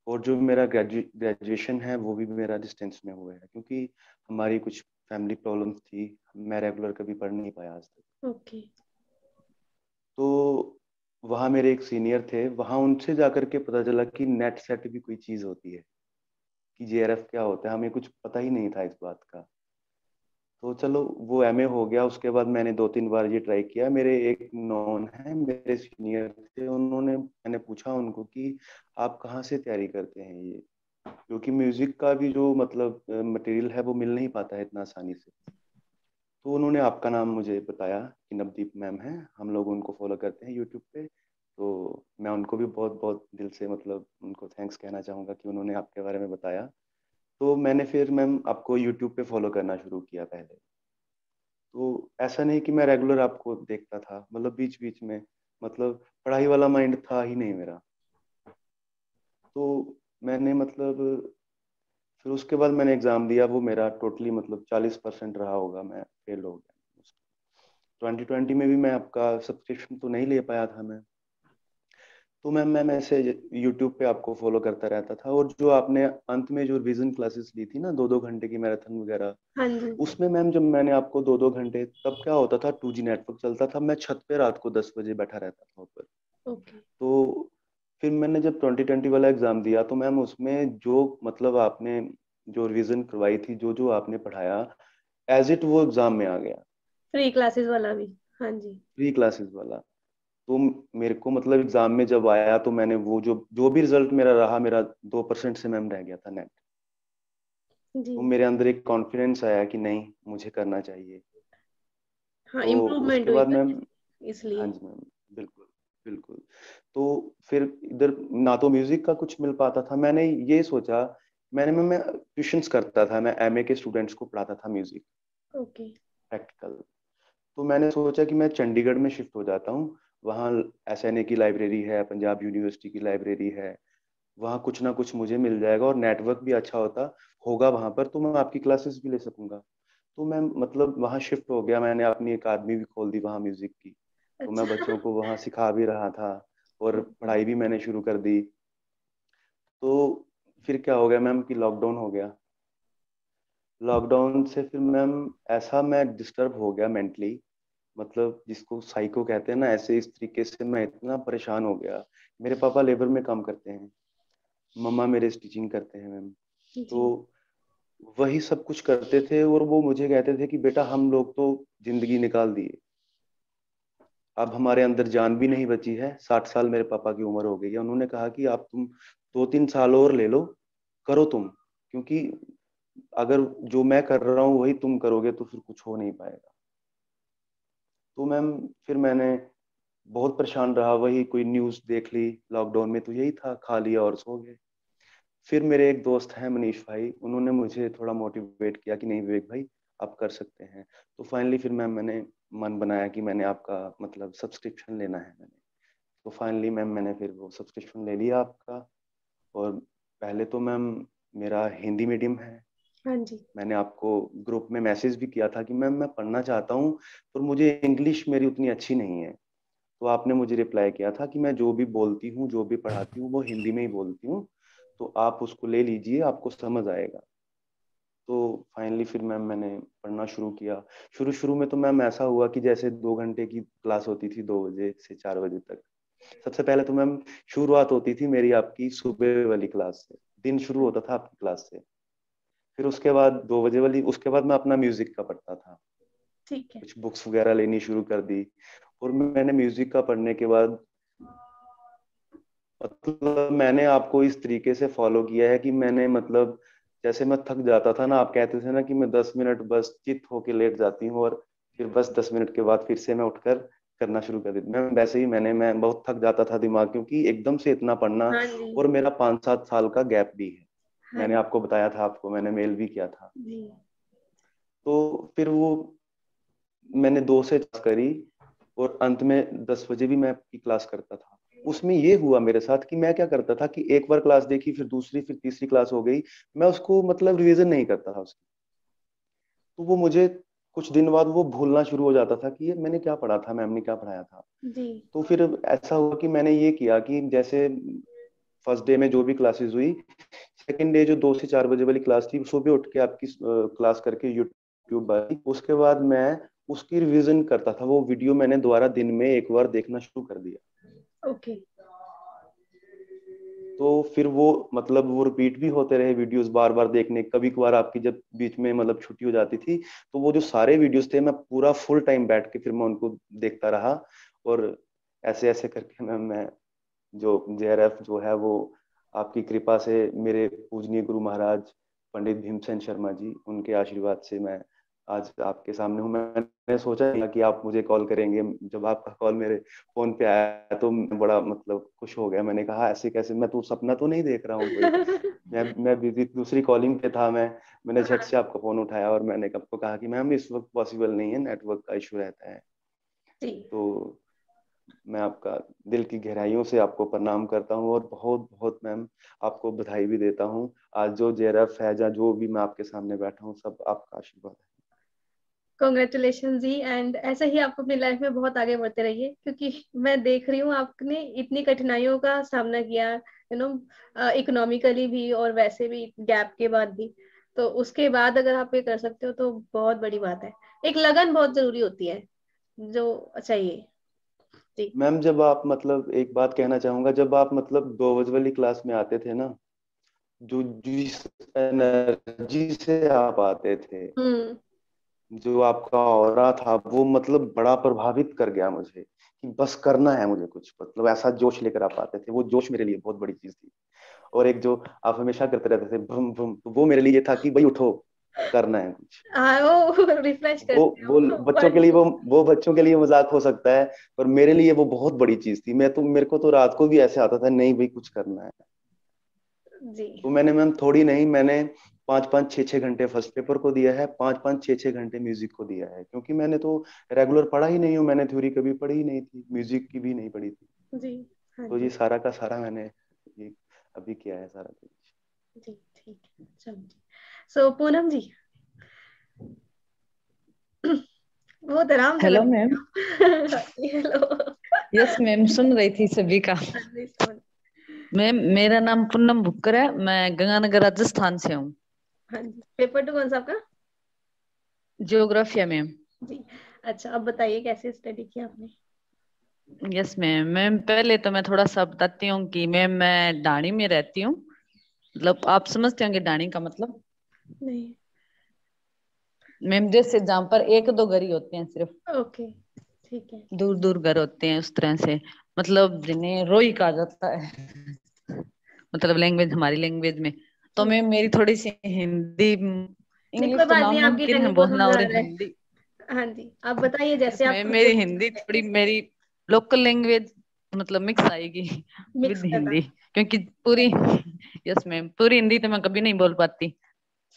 और जो मेरा ग्रेजुएशन है वो भी मेरा डिस्टेंस में हुआ है, क्योंकि हमारी कुछ फैमिली प्रॉब्लम्स थी, मैं रेगुलर कभी पढ़ नहीं पाया आज तक। ओके। तो वहाँ मेरे एक सीनियर थे, वहाँ उनसे जाकर के पता चला कि नेट सेट भी कोई चीज़ होती है, कि JRF क्या होता है, हमें कुछ पता ही नहीं था इस बात का। तो चलो वो MA हो गया, उसके बाद मैंने 2-3 बार ये ट्राई किया। मेरे एक नॉन है, मेरे सीनियर थे, मैंने पूछा उनको कि आप कहाँ से तैयारी करते हैं ये, क्योंकि म्यूजिक का भी जो मतलब मटेरियल है वो मिल नहीं पाता है इतना आसानी से। तो उन्होंने आपका नाम मुझे बताया कि नवदीप मैम है, हम लोग उनको फॉलो करते हैं यूट्यूब पे। तो मैं उनको भी बहुत बहुत दिल से मतलब उनको थैंक्स कहना चाहूँगा कि उन्होंने आपके बारे में बताया। तो मैंने फिर मैम आपको यूट्यूब पे फॉलो करना शुरू किया पहले। तो ऐसा नहीं कि मैं रेगुलर आपको देखता था, मतलब बीच बीच में, मतलब पढ़ाई वाला माइंड था ही नहीं मेरा। तो मैंने मतलब फिर उसके बाद मैंने एग्जाम दिया, वो मेरा टोटली मतलब 40% रहा होगा, मैं फेल हो गया। 2020 में भी मैं आपका सब्सक्रिप्शन तो नहीं ले पाया था मैं। तो मैम ऐसे यूट्यूब पे आपको फॉलो करता रहता था। और जो आपने अंत में जो रिवीजन क्लासेस ली थी ना, 2-2 घंटे की मैराथन वगैरह, हाँ जी। उसमें मैम जब मैंने आपको 2-2 घंटे, तब क्या होता था 2G नेटवर्क चलता था, मैं छत पे रात को 10 बजे बैठा रहता था ऊपर। ओके। तो फिर मैंने जब 2020 वाला एग्जाम दिया तो मैम उसमें जो मतलब आपने जो रिवीजन करवाई थी, जो जो आपने पढ़ाया, एज इट वो एग्जाम में आ गया, फ्री क्लासेस वाला भी। हाँ जी। फ्री क्लासेस वाला। तो मेरे को मतलब एग्जाम में जब आया तो मैंने वो जो जो भी रिजल्ट मेरा रहा, मेरा 2% से मैम रह गया था नेट। जी। तो मेरे अंदर एक कॉन्फिडेंस आया कि नहीं, मुझे करना चाहिए। हाँ, तो इम्प्रूवमेंट उसके हुई बाद मैम, हाँ इसलिए। जी मैम, बिल्कुल बिल्कुल। तो फिर इधर ना तो म्यूजिक का कुछ मिल पाता था, मैंने ये सोचा, मैं ट्यूशंस करता था, मैं MA के स्टूडेंट्स को पढ़ाता था म्यूजिक ओके। प्रैक्टिकल। तो मैंने सोचा कि मैं चंडीगढ़ में शिफ्ट हो जाता हूँ, वहाँ SNA की लाइब्रेरी है, पंजाब यूनिवर्सिटी की लाइब्रेरी है, वहाँ कुछ ना कुछ मुझे मिल जाएगा और नेटवर्क भी अच्छा होगा वहाँ पर, तो मैं आपकी क्लासेस भी ले सकूंगा। तो मैं मतलब वहाँ शिफ्ट हो गया, मैंने अपनी अकादमी भी खोल दी वहाँ म्यूजिक की। तो मैं अच्छा। बच्चों को वहाँ सिखा भी रहा था और ओके। पढ़ाई भी मैंने शुरू कर दी। तो फिर क्या हो गया मैम कि लॉकडाउन हो गया। लॉकडाउन से फिर मैम ऐसा मैं डिस्टर्ब हो गया मेंटली, मतलब जिसको साइको कहते हैं ना, ऐसे इस तरीके से मैं इतना परेशान हो गया। मेरे पापा लेबर में काम करते हैं, मम्मा मेरे स्टिचिंग करते हैं मैम। जी। तो वही सब कुछ करते थे और वो मुझे कहते थे कि बेटा हम लोग तो जिंदगी निकाल दिए, अब हमारे अंदर जान भी नहीं बची है। 60 साल मेरे पापा की उम्र हो गई है। उन्होंने कहा कि आप तुम 2-3 साल और ले लो, करो तुम, क्योंकि अगर जो मैं कर रहा हूँ वही तुम करोगे तो फिर कुछ हो नहीं पाएगा। तो मैम फिर मैंने बहुत परेशान रहा, वही कोई न्यूज़ देख ली लॉकडाउन में तो यही था, खा लिया और सो गए। फिर मेरे एक दोस्त हैं मनीष भाई, उन्होंने मुझे थोड़ा मोटिवेट किया कि नहीं विवेक भाई आप कर सकते हैं। तो फाइनली फिर मैंने मन बनाया कि मैंने आपका मतलब सब्सक्रिप्शन लेना है मैंने। तो फाइनली मैम मैंने फिर वो सब्सक्रिप्शन ले लिया आपका। और पहले तो मैम मेरा हिंदी मीडियम है, हाँ जी। मैंने आपको ग्रुप में मैसेज भी किया था कि मैम मैं पढ़ना चाहता हूँ पर मुझे इंग्लिश मेरी उतनी अच्छी नहीं है। तो आपने मुझे रिप्लाई किया था कि मैं जो भी बोलती हूँ, जो भी पढ़ाती हूँ वो हिंदी में ही बोलती हूँ, तो आप उसको ले लीजिए, आपको समझ आएगा। तो फाइनली फिर मैम मैंने पढ़ना शुरू किया। शुरू शुरू में तो मैम ऐसा हुआ कि जैसे 2 घंटे की क्लास होती थी 2 बजे से 4 बजे तक। सबसे पहले तो मैम शुरुआत होती थी मेरी आपकी सुबह वाली क्लास से, दिन शुरू होता था आपकी क्लास से। फिर उसके बाद 2 बजे वाली, उसके बाद मैं अपना म्यूजिक का पढ़ता था, ठीक है। कुछ बुक्स वगैरह लेनी शुरू कर दी। और मैंने म्यूजिक का पढ़ने के बाद मतलब मैंने आपको इस तरीके से फॉलो किया है कि मैंने मतलब जैसे मैं थक जाता था ना, आप कहते थे ना कि मैं 10 मिनट बस चित होके लेट जाती हूँ और फिर बस 10 मिनट के बाद फिर से मैं उठकर करना शुरू कर देती। मैं वैसे ही मैं बहुत थक जाता था दिमाग, क्योंकि एकदम से इतना पढ़ना, हाँ जी। और मेरा 5-7 साल का गैप भी है। मैंने आपको बताया था, आपको मैंने मेल भी किया था। जी। तो फिर वो मैंने 2 से क्लास करी और अंत में 10 बजे भी मैं अपनी क्लास करता था। उसमें ये हुआ मेरे साथ कि मैं क्या करता था कि एक बार क्लास देखी, फिर दूसरी, फिर तीसरी क्लास हो गई, मैं उसको मतलब रिवीजन नहीं करता था उसकी। तो वो मुझे कुछ दिन बाद वो भूलना शुरू हो जाता था कि ये मैंने क्या पढ़ा था, मैम ने क्या पढ़ाया था। जी। तो फिर ऐसा हुआ कि मैंने ये किया कि जैसे फर्स्ट डे में जो भी क्लासेस हुई, सेकंड डे जो 2 से 4 बजे वाली क्लास थी, सुबह उठ के आपकी क्लास करके यूट्यूब पर, उसके बाद मैं उसकी रिवीजन करता था। वो वीडियो मैंने दोबारा दिन में एक बार देखना शुरू कर दिया। ओके। तो फिर वो मतलब वो रिपीट भी होते रहे वीडियोस, बार बार देखने। कभी कभार आपकी जब बीच में मतलब छुट्टी हो जाती थी, तो वो जो सारे वीडियोस थे मैं पूरा फुल टाइम बैठ के फिर मैं उनको देखता रहा। और ऐसे ऐसे करके मैं जो जेआरएफ जो है वो आपकी कृपा से, मेरे पूजनीय गुरु महाराज पंडित भीमसेन शर्मा जी, उनके आशीर्वाद से मैं आज आपके सामने हूँ। मैंने सोचा नहीं कि आप मुझे कॉल करेंगे। जब आपका कॉल मेरे फोन पे आया तो मैं बड़ा मतलब खुश हो गया। मैंने कहा ऐसे कैसे, मैं तो सपना तो नहीं देख रहा हूँ कोई। मैं दूसरी कॉलिंग पे था। मैंने झट से आपका फोन उठाया और मैंने आपको कहा कि मैम इस वक्त पॉसिबल नहीं है, नेटवर्क का इशू रहता है। तो मैं आपका दिल की गहराइयों से आपको प्रणाम करता हूँ और बहुत बहुत मैम आपको बधाई भी देता हूँ। आज जो जेआरएफ है या जो भी मैं आपके सामने बैठा हूँ, सब आपका आशीर्वाद है। Congratulation ji. एंड ऐसे ही आप अपनी लाइफ में बहुत आगे बढ़ते रहिए, क्योंकि मैं देख रही हूँ आपने इतनी कठिनाइयों का सामना किया, इकोनॉमिकली भी और वैसे भी गैप के बाद भी। तो उसके बाद अगर आप ये कर सकते हो तो बहुत बड़ी बात है। एक लगन बहुत जरूरी होती है जो चाहिए। जी। मैम जब आप मतलब एक बात कहना चाहूंगा, जब आप मतलब 2 बजे वाली क्लास में आते थे ना, जो जिस एनर्जी से आप आते थे, जो आपका ऑरा था, वो मतलब बड़ा प्रभावित कर गया मुझे कि बस करना है मुझे कुछ। मतलब ऐसा जोश लेकर आप आते थे, वो जोश मेरे लिए बहुत बड़ी चीज थी। और एक जो आप हमेशा करते रहते थे भ्रम भ्रम, तो वो मेरे लिए था कि भाई उठो, करना है कुछ। हाँ, वो रिफ्रेश करते वो हैं बच्चों के लिए वो बच्चों के लिए मजाक हो सकता है, पर मेरे लिए वो बहुत बड़ी चीज थी। मेरे को तो रात को भी ऐसे आता था, नहीं भाई कुछ करना है। जी। तो मैंने मैम थोड़ी नहीं, मैंने 5-5 6-6 घंटे फर्स्ट पेपर को दिया है, 5-5 6-6 घंटे म्यूजिक को दिया है। क्योंकि मैंने तो रेगुलर पढ़ा ही नहीं हूँ, मैंने थ्योरी कभी पढ़ी ही नहीं थी, म्यूजिक की भी नहीं पढ़ी थी। जी। हाँ तो जी। ये सारा का सारा मैंने ये अभी किया है सारा कुछ। जी ठीक है, चलिए। सो पूनम जी, बहुत आराम से हेलो मैम। लग हेलो। यस मैम, सुन रही थी सभी का। मैम मेरा नाम पूनम भुक्कर है, मैं गंगानगर राजस्थान से हूँ। हाँ जी। पेपर 2 कौन सा आपका? जियोग्राफिया मैम। जी। अच्छा, अब बताइए कैसे स्टडी किया आपने? Yes ma'am. मैम पहले तो मैं थोड़ा सा बताती हूँ कि मैम मैं डाणी में रहती हूँ। मतलब आप समझते होंगे डाणी का मतलब? नहीं। मैम जैसे जहाँ पर 1-2 घर ही होते हैं सिर्फ, ओके, ठीक है। दूर दूर घर होते हैं, उस तरह से। मतलब जिन्हें रोई कहा जाता है, मतलब लैंग्वेज, हमारी लैंग्वेज में। तो मैम मेरी थोड़ी सी हिंदी, नहीं, इंग्लिश कोई तो बात नहीं, आपकी नामुमकिन है लैंग्वेज बहुत बोलना, मजा और आ रहा है। हिंदी। हाँ जी, आप बताइए जैसे मैम आपको मेरी हिंदी थोड़ी, मेरी लोकल लैंग्वेज मतलब मिक्स आएगी मिक्स विद करना। हिंदी, क्योंकि पूरी यस मैम, पूरी हिंदी तो मैं कभी नहीं बोल पाती,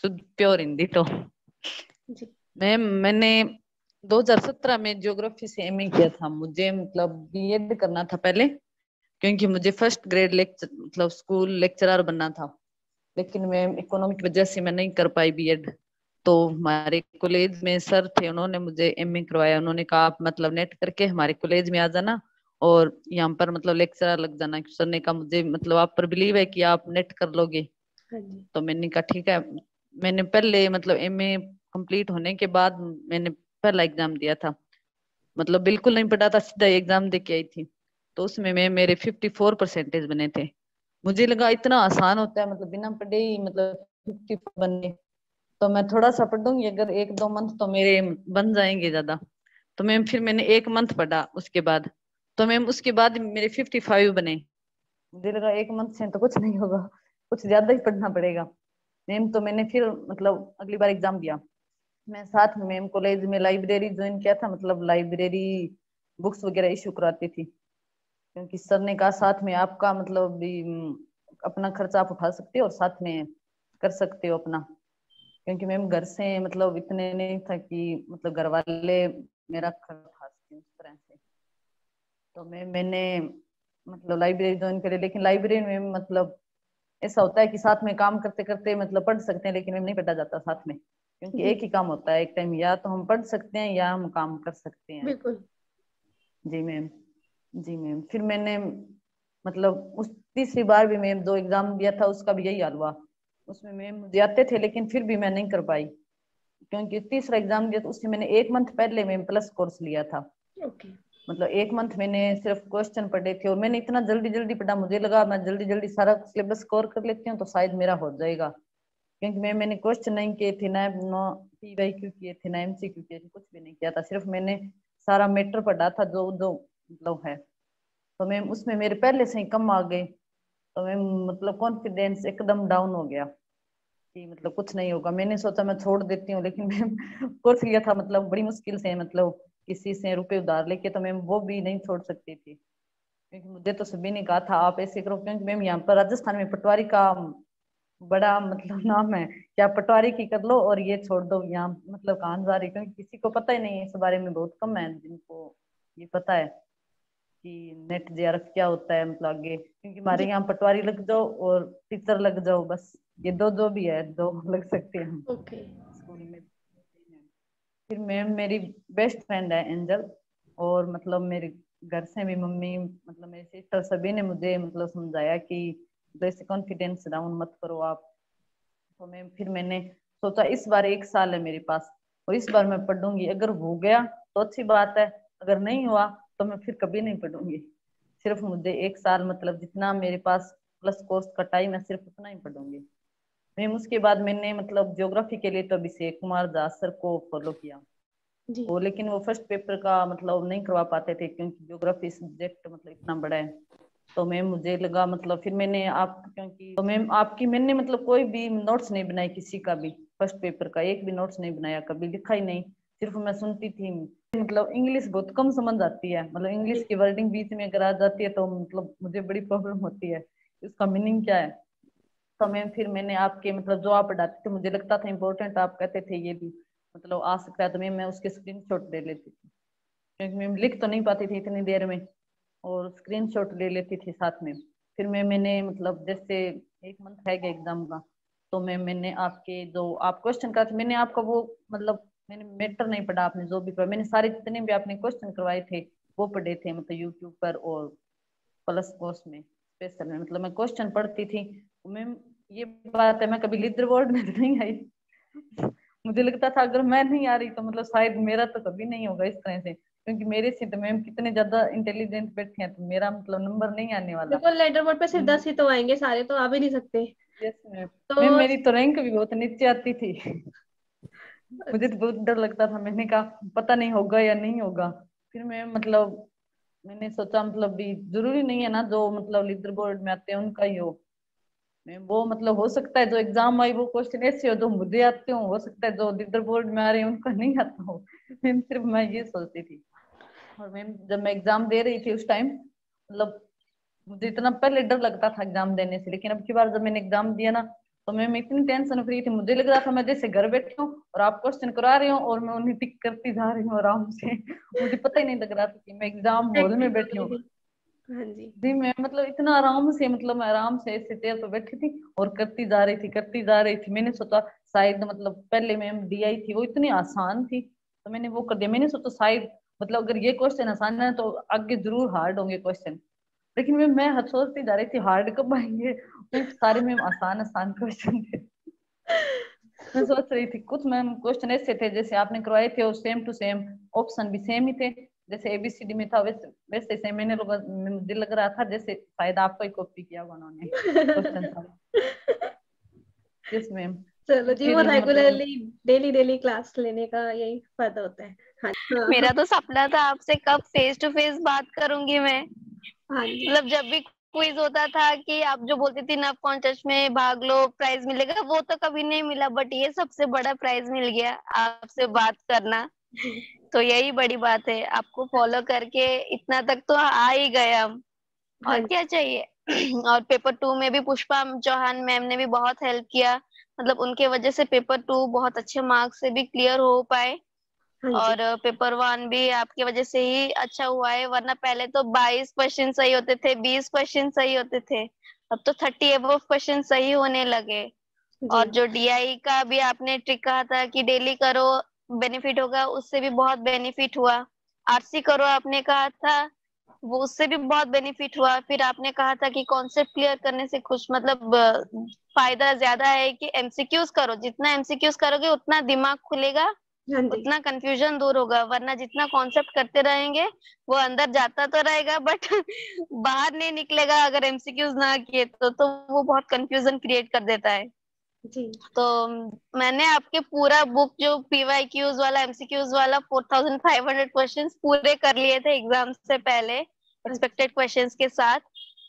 शुद्ध प्योर हिंदी तो। जी। मैम मैंने 2017 में ज्योग्राफी से एमए किया था। मुझे मतलब बीएड करना था पहले, क्योंकि मुझे फर्स्ट ग्रेड लेक्चर मतलब स्कूल लेक्चरर बनना था। लेकिन मैं इकोनॉमिक वजह से मैं नहीं कर पाई बीएड। तो हमारे कॉलेज में सर थे, उन्होंने मुझे एमए करवाया। उन्होंने कहा आप मतलब नेट करके हमारे कॉलेज में आ जाना और यहाँ पर मतलब लेक्चरर लग जाना। सर ने कहा मुझे मतलब आप पर बिलीव है कि आप नेट कर लोगे। हाँ जी। तो मैंने कहा ठीक है। मैंने पहले मतलब एमए कंप्लीट होने के बाद मैंने पहला एग्जाम दिया था। मतलब बिल्कुल नहीं पढ़ा था, सीधा एग्जाम दे के आई थी। तो उसमें मैं मेरे 54% बने थे। मुझे लगा इतना आसान होता है, मतलब बिना पढ़े ही मतलब 50 बनने। तो मैं थोड़ा सा पढ़ूंगी, अगर 1-2 मंथ तो मेरे बन जाएंगे ज्यादा। तो मैम फिर मैंने 1 मंथ पढ़ा उसके बाद। तो मैम उसके बाद मेरे 55 बने। मुझे लगा 1 मंथ से तो कुछ नहीं होगा, कुछ ज्यादा ही पढ़ना पड़ेगा। मैम तो मैंने फिर मतलब अगली बार एग्जाम दिया। मैं साथ में मैम कॉलेज में लाइब्रेरी ज्वाइन किया था, मतलब लाइब्रेरी बुक्स वगैरह इशू कराती थी। क्योंकि सर ने कहा साथ में आपका मतलब भी अपना खर्चा आप उठा सकते हो और साथ में कर सकते हो अपना। क्योंकि मैम घर से मतलब इतने नहीं था कि मतलब घर वाले मेरा खर्च उस तरह से, तो मैंने मतलब लाइब्रेरी ज्वाइन करी। लेकिन लाइब्रेरी में मतलब ऐसा होता है कि साथ में काम करते करते मतलब पढ़ सकते हैं, लेकिन मैम नहीं पढ़ा जाता साथ में, क्योंकि एक ही काम होता है एक टाइम, या तो हम पढ़ सकते हैं या हम काम कर सकते हैं। बिल्कुल। जी मैम। जी मैम। फिर मैंने मतलब उस तीसरी बार भी मैम 2 एग्जाम दिया था, उसका भी यही हाल हुआ। उसमें मैम मुझे आते थे लेकिन फिर भी मैं नहीं कर पाई, क्योंकि तीसरा एग्जाम दिया तो उससे मैंने 1 मंथ पहले मैम प्लस कोर्स लिया था। ओके। मतलब 1 मंथ मैंने सिर्फ क्वेश्चन पढ़े थे, और मैंने इतना जल्दी जल्दी पढ़ा, मुझे लगा मैं जल्दी जल्दी सारा सिलेबस कवर कर लेती हूँ तो शायद मेरा हो जाएगा। क्योंकि मैंने क्वेश्चन नहीं किए थे, ना PYQ किए थे, ना MCQ किए थे, कुछ भी नहीं किया था। सिर्फ मैंने सारा मैटर पढ़ा था जो जो मतलब है। तो मैम उसमें मेरे पहले से ही कम आ गए, तो मैम मतलब कॉन्फिडेंस एकदम डाउन हो गया कि मतलब कुछ नहीं होगा। मैंने सोचा मैं छोड़ देती हूँ, लेकिन मैम कोर्स लिया था मतलब बड़ी मुश्किल से, मतलब किसी से रुपए उधार लेके, तो मैम वो भी नहीं छोड़ सकती थी, क्योंकि मुझे तो सभी ने कहा था आप ऐसे करो। क्योंकि मैम यहाँ पर राजस्थान में पटवारी का बड़ा मतलब नाम है कि आप पटवारी की कर लो और ये छोड़ दो, यहाँ मतलब कहाँ जा रही, क्योंकि किसी को पता ही नहीं है इस बारे में, बहुत कम है जिनको ये पता है कि नेट JRF क्या होता है मतलब आगे। क्योंकि हमारे यहाँ पटवारी लग जाओ और टीचर लग जाओ, बस ये दो जो भी है, 2 लग सकते हैं हम ओके। स्कूल में। फिर मैम मेरी बेस्ट फ्रेंड है एंजल, और मतलब मेरे घर से भी मम्मी मतलब मेरी सिस्टर सभी ने मुझे मतलब समझाया कि जैसे कॉन्फिडेंस डाउन मत करो आप। तो मैं फिर मैंने सोचा इस बार 1 साल है मेरे पास, और इस बार मैं पढ़ूंगी, अगर हो गया तो अच्छी बात है, अगर नहीं हुआ तो मैं फिर कभी नहीं पढ़ूंगी। सिर्फ मुझे 1 साल मतलब जितना मेरे पास प्लस कोर्स का टाइम है सिर्फ उतना ही पढ़ूंगी। मैम उसके बाद मैंने मतलब ज्योग्राफी के लिए तो अभिषेक कुमार दास सर को फॉलो किया जी। वो, लेकिन वो फर्स्ट पेपर का मतलब नहीं करवा पाते थे, क्योंकि ज्योग्राफी सब्जेक्ट मतलब इतना बड़ा है। तो मैम मुझे लगा मतलब फिर मैंने आप क्योंकि तो मैम आपकी मैंने मतलब कोई भी नोट्स नहीं बनाई, किसी का भी फर्स्ट पेपर का एक भी नोट्स नहीं बनाया, कभी लिखा ही नहीं, सिर्फ मैं सुनती थी। मतलब इंग्लिश बहुत कम समझ आती है, मतलब इंग्लिश की वर्डिंग बीच में अगर आ जाती है तो मतलब मुझे बड़ी प्रॉब्लम होती है, इसका मीनिंग क्या है। तो मैम फिर मैंने आपके मतलब जो आप पढ़ाते थे मुझे लगता था इम्पोर्टेंट, आप कहते थे ये भी मतलब आ सकता है, तो मैम मैं उसके स्क्रीनशॉट ले लेती थी, क्योंकि मैम लिख तो नहीं पाती थी इतनी देर में, और स्क्रीनशॉट ले लेती थी साथ में। फिर मैंने मतलब जैसे 1 मंथ है गया एग्जाम का, तो मैंने आपके जो आप क्वेश्चन का मैंने आपका वो मतलब मैंने मैटर नहीं पढ़ा, आपने जो भी पढ़ा मैंने सारे जितने भी आपने क्वेश्चन करवाए थे वो पढ़े थे, मतलब यूट्यूब पर और प्लस कोर्स में स्पेशल में, मतलब मैं क्वेश्चन पढ़ती थी। मैम ये बात है मैं कभी लीडर बोर्ड में नहीं आई मुझे लगता था अगर मैं नहीं आ रही तो मतलब शायद मेरा तो कभी नहीं होगा इस तरह से, क्योंकि मेरे से तो मैम कितने ज्यादा इंटेलिजेंट बैठे हैं, तो मेरा मतलब नंबर नहीं आने वाला। देखो लेटर बोर्ड पे सिर्फ 10 ही तो आएंगे, सारे तो आ भी नहीं सकते। Yes ma'am. तो मैम मेरी तो रैंक भी बहुत नीचे आती थी मुझे तो बहुत डर लगता था, मैंने कहा पता नहीं होगा या नहीं होगा। फिर मैं मतलब मैंने सोचा मतलब भी जरूरी नहीं है ना जो मतलब लीडर बोर्ड में आते हैं उनका ही मैं वो मतलब हो सकता है जो एग्जाम आई वो क्वेश्चन ऐसे हो जो मुझे आते हो सकता है जो लीडर बोर्ड में आ रहे हैं उनका नहीं आता हो मैम सिर्फ मैं ये सोचती थी। और मैम जब मैं एग्जाम दे रही थी उस टाइम मतलब मुझे इतना पहले डर लगता था एग्जाम देने से, लेकिन अब की बार जब मैंने एग्जाम दिया ना तो मैं इतनी टेंशन फ्री थी, मुझे लग रहा था मैं जैसे घर बैठी हूँ और आप क्वेश्चन करा रहे हो और मैं उन्हें टिक करती जा रही हूँ आराम से मुझे पता ही नहीं लग रहा था कि मैं एग्जाम हॉल में बैठी हूँ। हाँ जी। जी मैं मतलब इतना आराम से मतलब मैं आराम से ऐसे चेयर पर बैठी थी और करती जा रही थी करती जा रही थी। मैंने सोचा शायद मतलब पहले मैम DI थी वो इतनी आसान थी तो मैंने वो कर दिया, मैंने सोचा शायद मतलब अगर ये क्वेश्चन आसान है तो आगे जरूर हार्ड होंगे क्वेश्चन, लेकिन मैं सोचती जा रही थी हार्ड कब आएंगे, सारे मैम आसान आसान क्वेश्चन थे मैं सोच रही थी कुछ मैम क्वेश्चन ऐसे थे जैसे आपने करवाए थे और सेम टू सेम ऑप्शन भी सेम ही थे, जैसे ABCD में था वैसे वैसे सेम। मुझे लग रहा था जैसे शायद आपको ही कॉपी किया हुआ उन्होंने क्वेश्चन था। Yes ma'am. चलो जी, वो फिर मतलब रेगुलरली डेली डेली क्लास लेने का यही फायदा होता है। हाँ मेरा तो सपना था आपसे कब फेस टू फेस बात करूंगी मैं। हाँ जी। मतलब जब भी क्विज होता था कि आप जो बोलती थी नव कॉन्टेस्ट में भाग लो प्राइज मिलेगा, वो तो कभी नहीं मिला, बट ये सबसे बड़ा प्राइज मिल गया आपसे बात करना, तो यही बड़ी बात है। आपको फॉलो करके इतना तक तो आ ही गए हम। हाँ और क्या चाहिए। और पेपर 2 में भी पुष्पा चौहान मैम ने भी बहुत हेल्प किया, मतलब उनके वजह से पेपर 2 बहुत अच्छे मार्क्स से भी क्लियर हो पाए। हाँ जी। और पेपर 1 भी आपकी वजह से ही अच्छा हुआ है, वरना पहले तो 22 क्वेश्चन सही होते थे, 20 क्वेश्चन सही होते थे, अब तो 30 अबव क्वेश्चन सही होने लगे। जी और जो डीआई का भी आपने ट्रिक कहा था कि डेली करो बेनिफिट होगा, उससे भी बहुत बेनिफिट हुआ। आरसी करो आपने कहा था, वो उससे भी बहुत बेनिफिट हुआ। फिर आपने कहा था कि कॉन्सेप्ट क्लियर करने से कुछ मतलब फायदा ज्यादा है कि एमसीक्यूज करो, जितना एमसीक्यूज करोगे उतना दिमाग खुलेगा, हाँ जी। उतना कंफ्यूजन दूर होगा। वरना जितना कॉन्सेप्ट करते रहेंगे वो अंदर जाता तो रहेगा बट बाहर नहीं निकलेगा अगर एमसीक्यूज ना किए तो वो बहुत कंफ्यूजन क्रिएट कर देता है। जी तो मैंने आपके पूरा बुक जो पीवाईक्यूज वाला एमसीक्यूज वाला 4500 क्वेश्चंस पूरे कर लिए थे एग्जाम से पहले एक्सपेक्टेड क्वेश्चंस के साथ,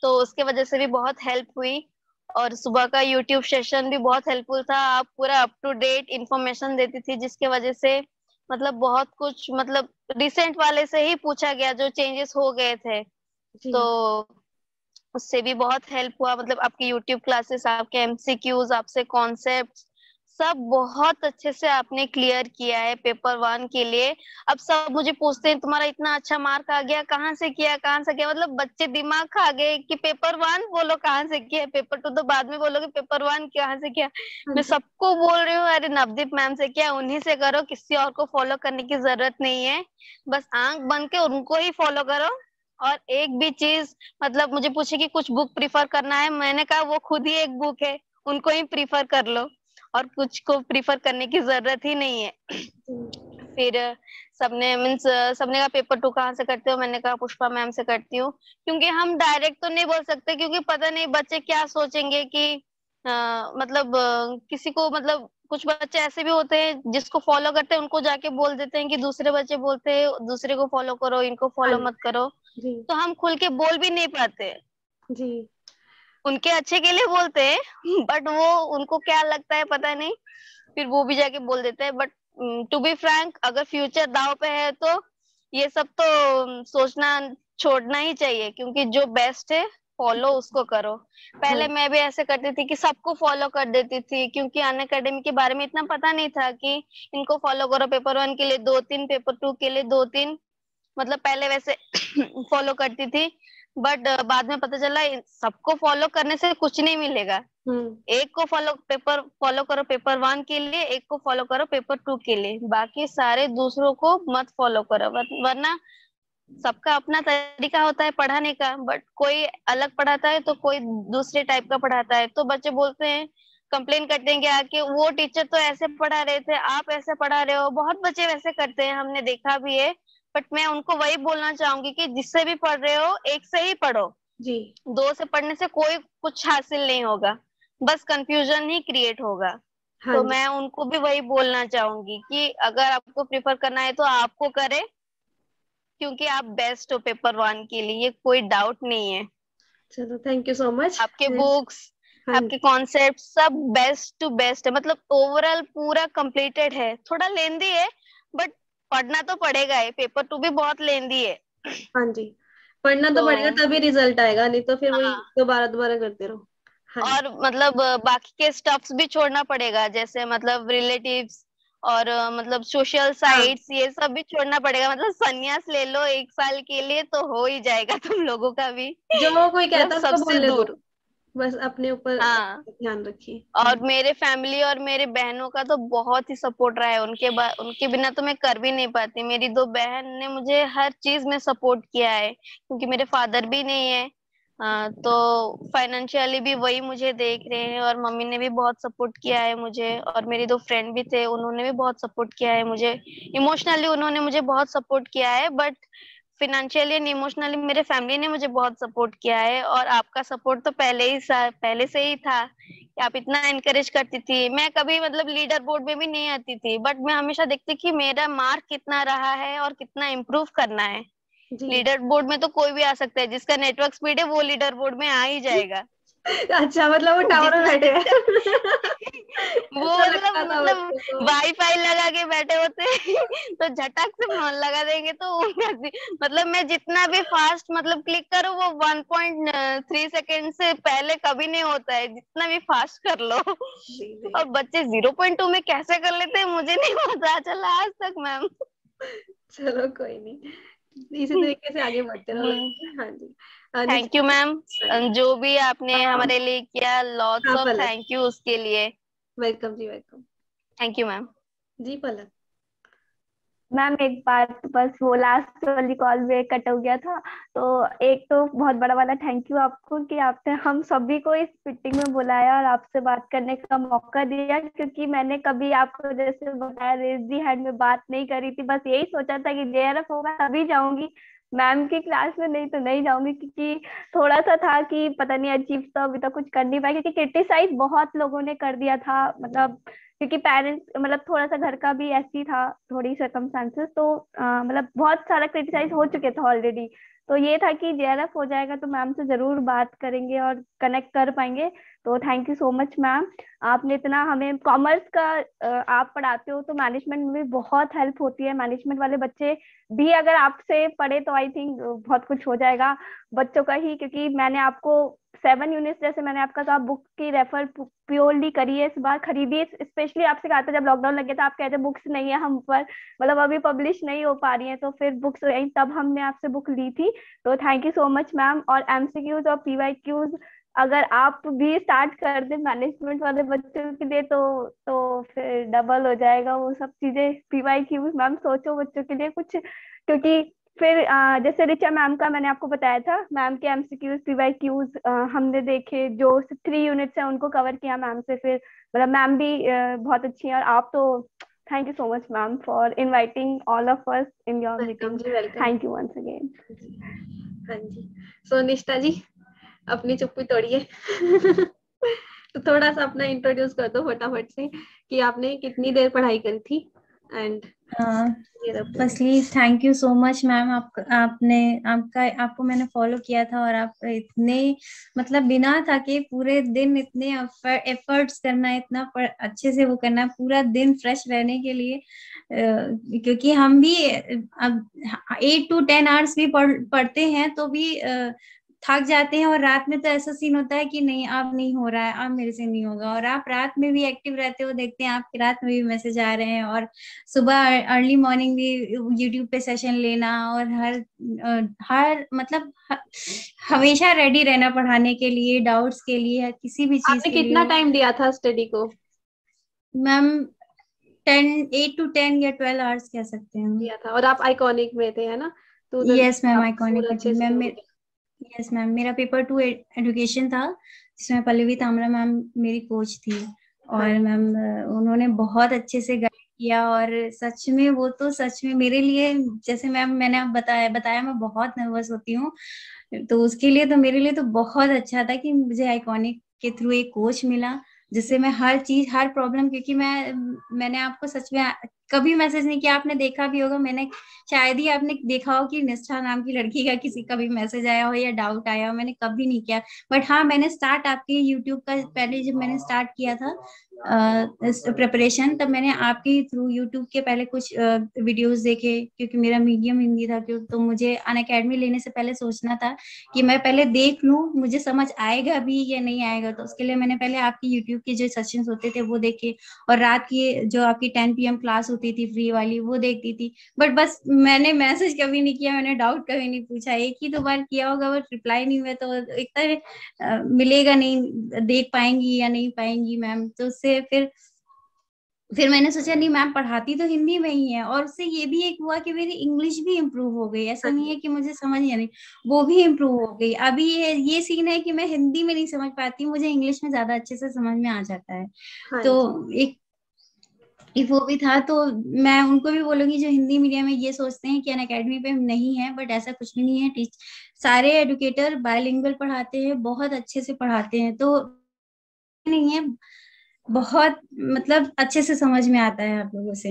तो उसके वजह से भी बहुत हेल्प हुई। और सुबह का यूट्यूब सेशन भी बहुत हेल्पफुल था, आप पूरा अप टू डेट इंफॉर्मेशन देती थी, जिसके वजह से मतलब बहुत कुछ मतलब रिसेंट वाले से ही पूछा गया जो चेंजेस हो गए थे, जी तो उससे भी बहुत हेल्प हुआ। मतलब आपकी यूट्यूब क्लासेस, आपके एमसीक्यूज, आपसे कॉन्सेप्ट्स सब बहुत अच्छे से आपने क्लियर किया है पेपर 1 के लिए। अब सब मुझे पूछते हैं तुम्हारा इतना अच्छा मार्क आ गया, कहाँ से किया कहाँ से किया, मतलब बच्चे दिमाग खा गए कि पेपर 1 बोलो कहाँ से किया, पेपर 2 तो बाद में बोलोगे, पेपर 1 कहाँ से किया। हाँ मैं जी। सबको बोल रही हूँ अरे नवदीप मैम से किया, उन्हीं से करो, किसी और को फॉलो करने की जरूरत नहीं है, बस आंख बंद के उनको ही फॉलो करो। और एक भी चीज मतलब मुझे पूछे कि कुछ बुक प्रिफर करना है, मैंने कहा वो खुद ही एक बुक है, उनको ही प्रिफर कर लो, और कुछ को प्रिफर करने की जरूरत ही नहीं है। फिर सबने मीन्स सबने कहा पेपर 2 कहाँ से करते हो, मैंने कहा पुष्पा मैम से करती हूँ, क्योंकि हम डायरेक्ट तो नहीं बोल सकते, क्योंकि पता नहीं बच्चे क्या सोचेंगे कि मतलब किसी को मतलब कुछ बच्चे ऐसे भी होते हैं जिसको फॉलो करते हैं उनको जाके बोल देते हैं कि दूसरे बच्चे बोलते हैं दूसरे को फॉलो करो, इनको हाँ फॉलो मत करो, जी। तो हम खुल के बोल भी नहीं पाते। जी उनके अच्छे के लिए बोलते हैं बट वो उनको क्या लगता है पता नहीं, फिर वो भी जाके बोल देते हैं। बट टू बी फ्रैंक, अगर फ्यूचर दाव पे है तो ये सब तो सोचना छोड़ना ही चाहिए, क्योंकि जो बेस्ट है फॉलो उसको करो। पहले हाँ मैं भी ऐसे करती थी कि सबको फॉलो कर देती थी, क्योंकि अनअकैडमी के बारे में इतना पता नहीं था कि इनको फॉलो करो, पेपर 1 के लिए 2-3, पेपर 2 के लिए 2-3, मतलब पहले वैसे फॉलो करती थी। बट बाद में पता चला सबको फॉलो करने से कुछ नहीं मिलेगा। एक को फॉलो करो पेपर 1 के लिए, एक को फॉलो करो पेपर 2 के लिए, बाकी सारे दूसरों को मत फॉलो करो, वरना सबका अपना तरीका होता है पढ़ाने का, बट कोई अलग पढ़ाता है तो कोई दूसरे टाइप का पढ़ाता है, तो बच्चे बोलते हैं, कंप्लेन करते हैं कि आके वो टीचर तो ऐसे पढ़ा रहे थे, आप ऐसे पढ़ा रहे हो, बहुत बच्चे वैसे करते हैं, हमने देखा भी है। बट मैं उनको वही बोलना चाहूंगी कि जिससे भी पढ़ रहे हो एक से ही पढ़ो, जी। 2 से पढ़ने से कोई कुछ हासिल नहीं होगा, बस कंफ्यूजन ही क्रिएट होगा। हाँ तो जी। मैं उनको भी वही बोलना चाहूंगी कि अगर आपको प्रिफर करना है तो आपको करे, क्योंकि आप बेस्ट हो पेपर 1 के लिए, ये कोई डाउट नहीं है। चलो थैंक यू सो मच। आपके बुक्स, हाँ आपके कॉन्सेप्ट सब बेस्ट टू बेस्ट है, मतलब ओवरऑल पूरा कंप्लीटेड है, थोड़ा लेंदी है बट पढ़ना तो पड़ेगा ही, पेपर 2 भी बहुत लेंदी है। हाँ जी, पढ़ना तो तो पड़ेगा तभी रिजल्ट आएगा, नहीं तो फिर वही हाँ, दोबारा दोबारा करते रहो। हाँ जी। और मतलब बाकी के स्टफ्स भी छोड़ना पड़ेगा, जैसे मतलब रिलेटिव्स और मतलब सोशल हाँ साइट्स, ये सब भी छोड़ना पड़ेगा, मतलब संन्यास ले लो 1 साल के लिए तो हो ही जाएगा तुम लोगों का भी जो कोई मतलब कहता है उसको सबसे बोलने दो, दूर। बस अपने ऊपर हाँ, ध्यान रखिए। और मेरे फैमिली और मेरे बहनों का तो बहुत ही सपोर्ट रहा है, उनके बिना तो मैं कर भी नहीं पाती। मेरी 2 बहन ने मुझे हर चीज में सपोर्ट किया है, क्योंकि मेरे फादर भी नहीं है, तो फाइनेंशियली भी वही मुझे देख रहे हैं, और मम्मी ने भी बहुत सपोर्ट किया है मुझे, और मेरी 2 फ्रेंड भी थे उन्होंने भी बहुत सपोर्ट किया है मुझे, इमोशनली उन्होंने मुझे बहुत सपोर्ट किया है, बट फिनेंशियली एंड इमोशनली मेरे फैमिली ने मुझे बहुत सपोर्ट किया है। और आपका सपोर्ट तो पहले से ही था कि आप इतना एनकरेज करती थी। मैं कभी मतलब लीडर बोर्ड में भी नहीं आती थी, बट मैं हमेशा देखती कि मेरा मार्क कितना रहा है और कितना इम्प्रूव करना है। जी लीडर बोर्ड में तो कोई भी आ सकता है, जिसका नेटवर्क स्पीड है वो लीडर बोर्ड में आ ही जाएगा। अच्छा, मतलब वो टावर में बैठे हैं। वो ऐसा लगता था मतलब बच्चों को। वाईफाई लगा के बैठे होते तो झटक से फोन लगा देंगे तो मतलब मैं जितना भी फास्ट मतलब क्लिक करूँ वो 1.3 सेकंड से पहले कभी नहीं होता है, जितना भी फास्ट कर लो। जी जी, और बच्चे 0.2 में कैसे कर लेते हैं मुझे नहीं पता चला आज तक मैम। चलो कोई नहीं, इसी तरीके से आगे बढ़ते रहो लड़के। हाँ जी। थैंक यू मैम, जो भी आपने हाँ हमारे लिए किया, lots of Palak, thank you उसके लिए। वेलकम जी, वेलकम। Thank you ma'am. जी पलक। मैम एक बात, बस वो लास्ट वाली कॉल में कट हो गया था, तो एक तो बहुत बड़ा वाला थैंक यू आपको कि आपने हम सभी को इस मीटिंग में बुलाया और आपसे बात करने का मौका दिया, क्योंकि मैंने कभी आपको जैसे बताया रेज दी हैंड में बात नहीं करी थी, बस यही सोचा था कि जेआरएफ होगा तभी जाऊंगी, मैम की क्लास में नहीं तो नहीं जाऊंगी, क्योंकि थोड़ा सा था कि पता नहीं अचीव तो अभी तक कुछ कर नहीं पाई, क्योंकि क्रिटिसाइज बहुत लोगों ने कर दिया था, मतलब क्योंकि पेरेंट्स मतलब थोड़ा सा घर का भी ऐसी था, थोड़ी सर्कमस्टांसेस, तो मतलब बहुत सारा क्रिटिसाइज हो चुके थे ऑलरेडी, तो ये था कि जेआरएफ हो जाएगा तो मैम से जरूर बात करेंगे और कनेक्ट कर पाएंगे। तो thank you so much ma'am, आपने इतना हमें कॉमर्स का आप पढ़ाते हो तो मैनेजमेंट में भी बहुत हेल्प होती है, मैनेजमेंट वाले बच्चे भी अगर आपसे पढ़े तो आई थिंक बहुत कुछ हो जाएगा बच्चों का ही, क्योंकि मैंने आपको 7 यूनिट्स जैसे मैंने आपका कहा बुक की रेफर प्योरली करी है, इस बार खरीदी, स्पेशली आपसे कहा था जब लॉकडाउन लग गया था, आप कहते बुक्स नहीं है हम पर, मतलब अभी पब्लिश नहीं हो पा रही है, तो फिर बुक्स तब हमने आपसे बुक ली थी, तो thank you so much ma'am. और एमसीक्यूज और पीवाईक्यूज अगर आप भी स्टार्ट कर दे मैनेजमेंट वाले बच्चों के लिए तो फिर डबल हो जाएगा वो सब चीजें, पीवाईक्यूज मैम सोचो बच्चों के लिए कुछ, क्योंकि फिर जैसे रिचा मैम का मैंने आपको बताया था, मैम के एमसीक्यूज पीवाईक्यूज हमने देखे, जो 3 यूनिट्स है उनको कवर किया मैम से, फिर मतलब मैम भी बहुत अच्छी है, और आप तो thank you so much ma'am for inviting all of us in your welcome meeting, जी, welcome. Thank you once again. हाँ जी। सो निष्ठा जी, अपनी चुप्पी तोड़िए। तो थोड़ा सा अपना इंट्रोड्यूस कर दो फटाफट से कि आपने कितनी देर पढ़ाई करी थी and firstly thank you so much ma'am, आपको मैंने फॉलो किया था और आप इतने मतलब बिना थके पूरे दिन इतने एफर्ट्स करना, इतना अच्छे से वो करना पूरा दिन फ्रेश रहने के लिए, क्योंकि हम भी अब 8 to 10 आवर्स भी पढ़ते हैं तो भी थक जाते हैं, और रात में तो ऐसा सीन होता है कि नहीं अब नहीं हो रहा है, अब मेरे से नहीं होगा, और आप रात में भी एक्टिव रहते हो, देखते हैं आपके रात में भी मैसेज आ रहे हैं, और सुबह अर्ली मॉर्निंग भी यूट्यूब पे सेशन लेना, और हर मतलब हमेशा रेडी रहना पढ़ाने के लिए, डाउट्स के लिए, किसी भी चीज आपने के लिए। कितना टाइम दिया था स्टडी को? मैम 8 to 10 या 12 आवर्स कह सकते हैं दिया था, और आप आइकॉनिक में थे है ना? तो यस मैम, आइकॉनिक में थी मैम। में यस मैम, मेरा पेपर 2 एजुकेशन था, जिसमें पल्लवी तामरा मैम मेरी कोच थी, और मैम उन्होंने बहुत अच्छे से गाइड किया, और सच में वो तो सच में मेरे लिए, जैसे मैम मैंने आप बताया मैं बहुत नर्वस होती हूँ, तो उसके लिए तो मेरे लिए तो बहुत अच्छा था कि मुझे आइकॉनिक के थ्रू एक कोच मिला, जिससे मैं हर चीज हर प्रॉब्लम, क्योंकि मैंने आपको सच में कभी मैसेज नहीं किया, आपने देखा भी होगा, मैंने शायद ही आपने देखा हो कि निष्ठा नाम की लड़की का किसी का भी मैसेज आया हो या डाउट आया हो, मैंने कभी नहीं किया, बट हाँ मैंने स्टार्ट आपके यूट्यूब का पहले जब मैंने स्टार्ट किया था प्रिपरेशन, तब मैंने आपके थ्रू यूट्यूब के पहले कुछ वीडियोस देखे, क्योंकि मेरा मीडियम हिंदी था, तो मुझे अनअकैडमी लेने से पहले सोचना था कि मैं पहले देख लूं मुझे समझ आएगा भी या नहीं आएगा, तो उसके लिए मैंने पहले आपकी यूट्यूब के जो सेशंस होते थे वो देखे, और रात की जो आपकी 10 PM क्लास होती थी फ्री वाली वो देखती थी, बट बस मैंने मैसेज कभी नहीं किया, मैंने डाउट कभी नहीं पूछा, एक ही 2 बार किया होगा, बट रिप्लाई नहीं हुआ, तो एक तरह मिलेगा नहीं, देख पाएंगी या नहीं पाएंगी मैम, तो उससे फिर मैंने सोचा नहीं मैम पढ़ाती तो हिंदी में ही है, और उससे ये भी एक हुआ कि मेरी इंग्लिश भी इम्प्रूव हो गई, ऐसा नहीं है कि मुझे समझ या नहीं, वो भी इम्प्रूव हो गई, अभी ये सीन है कि मैं हिंदी में नहीं समझ पाती, मुझे इंग्लिश में ज्यादा अच्छे से समझ में आ जाता है। तो एक वो भी था, तो मैं उनको भी बोलूंगी जो हिंदी मीडियम में ये सोचते हैं कि अनअकैडमी पे नहीं है, बट ऐसा कुछ भी नहीं है, सारे एडुकेटर बायलिंगुअल पढ़ाते हैं, बहुत अच्छे से पढ़ाते हैं, तो नहीं है, बहुत मतलब अच्छे से समझ में आता है आप लोगों से।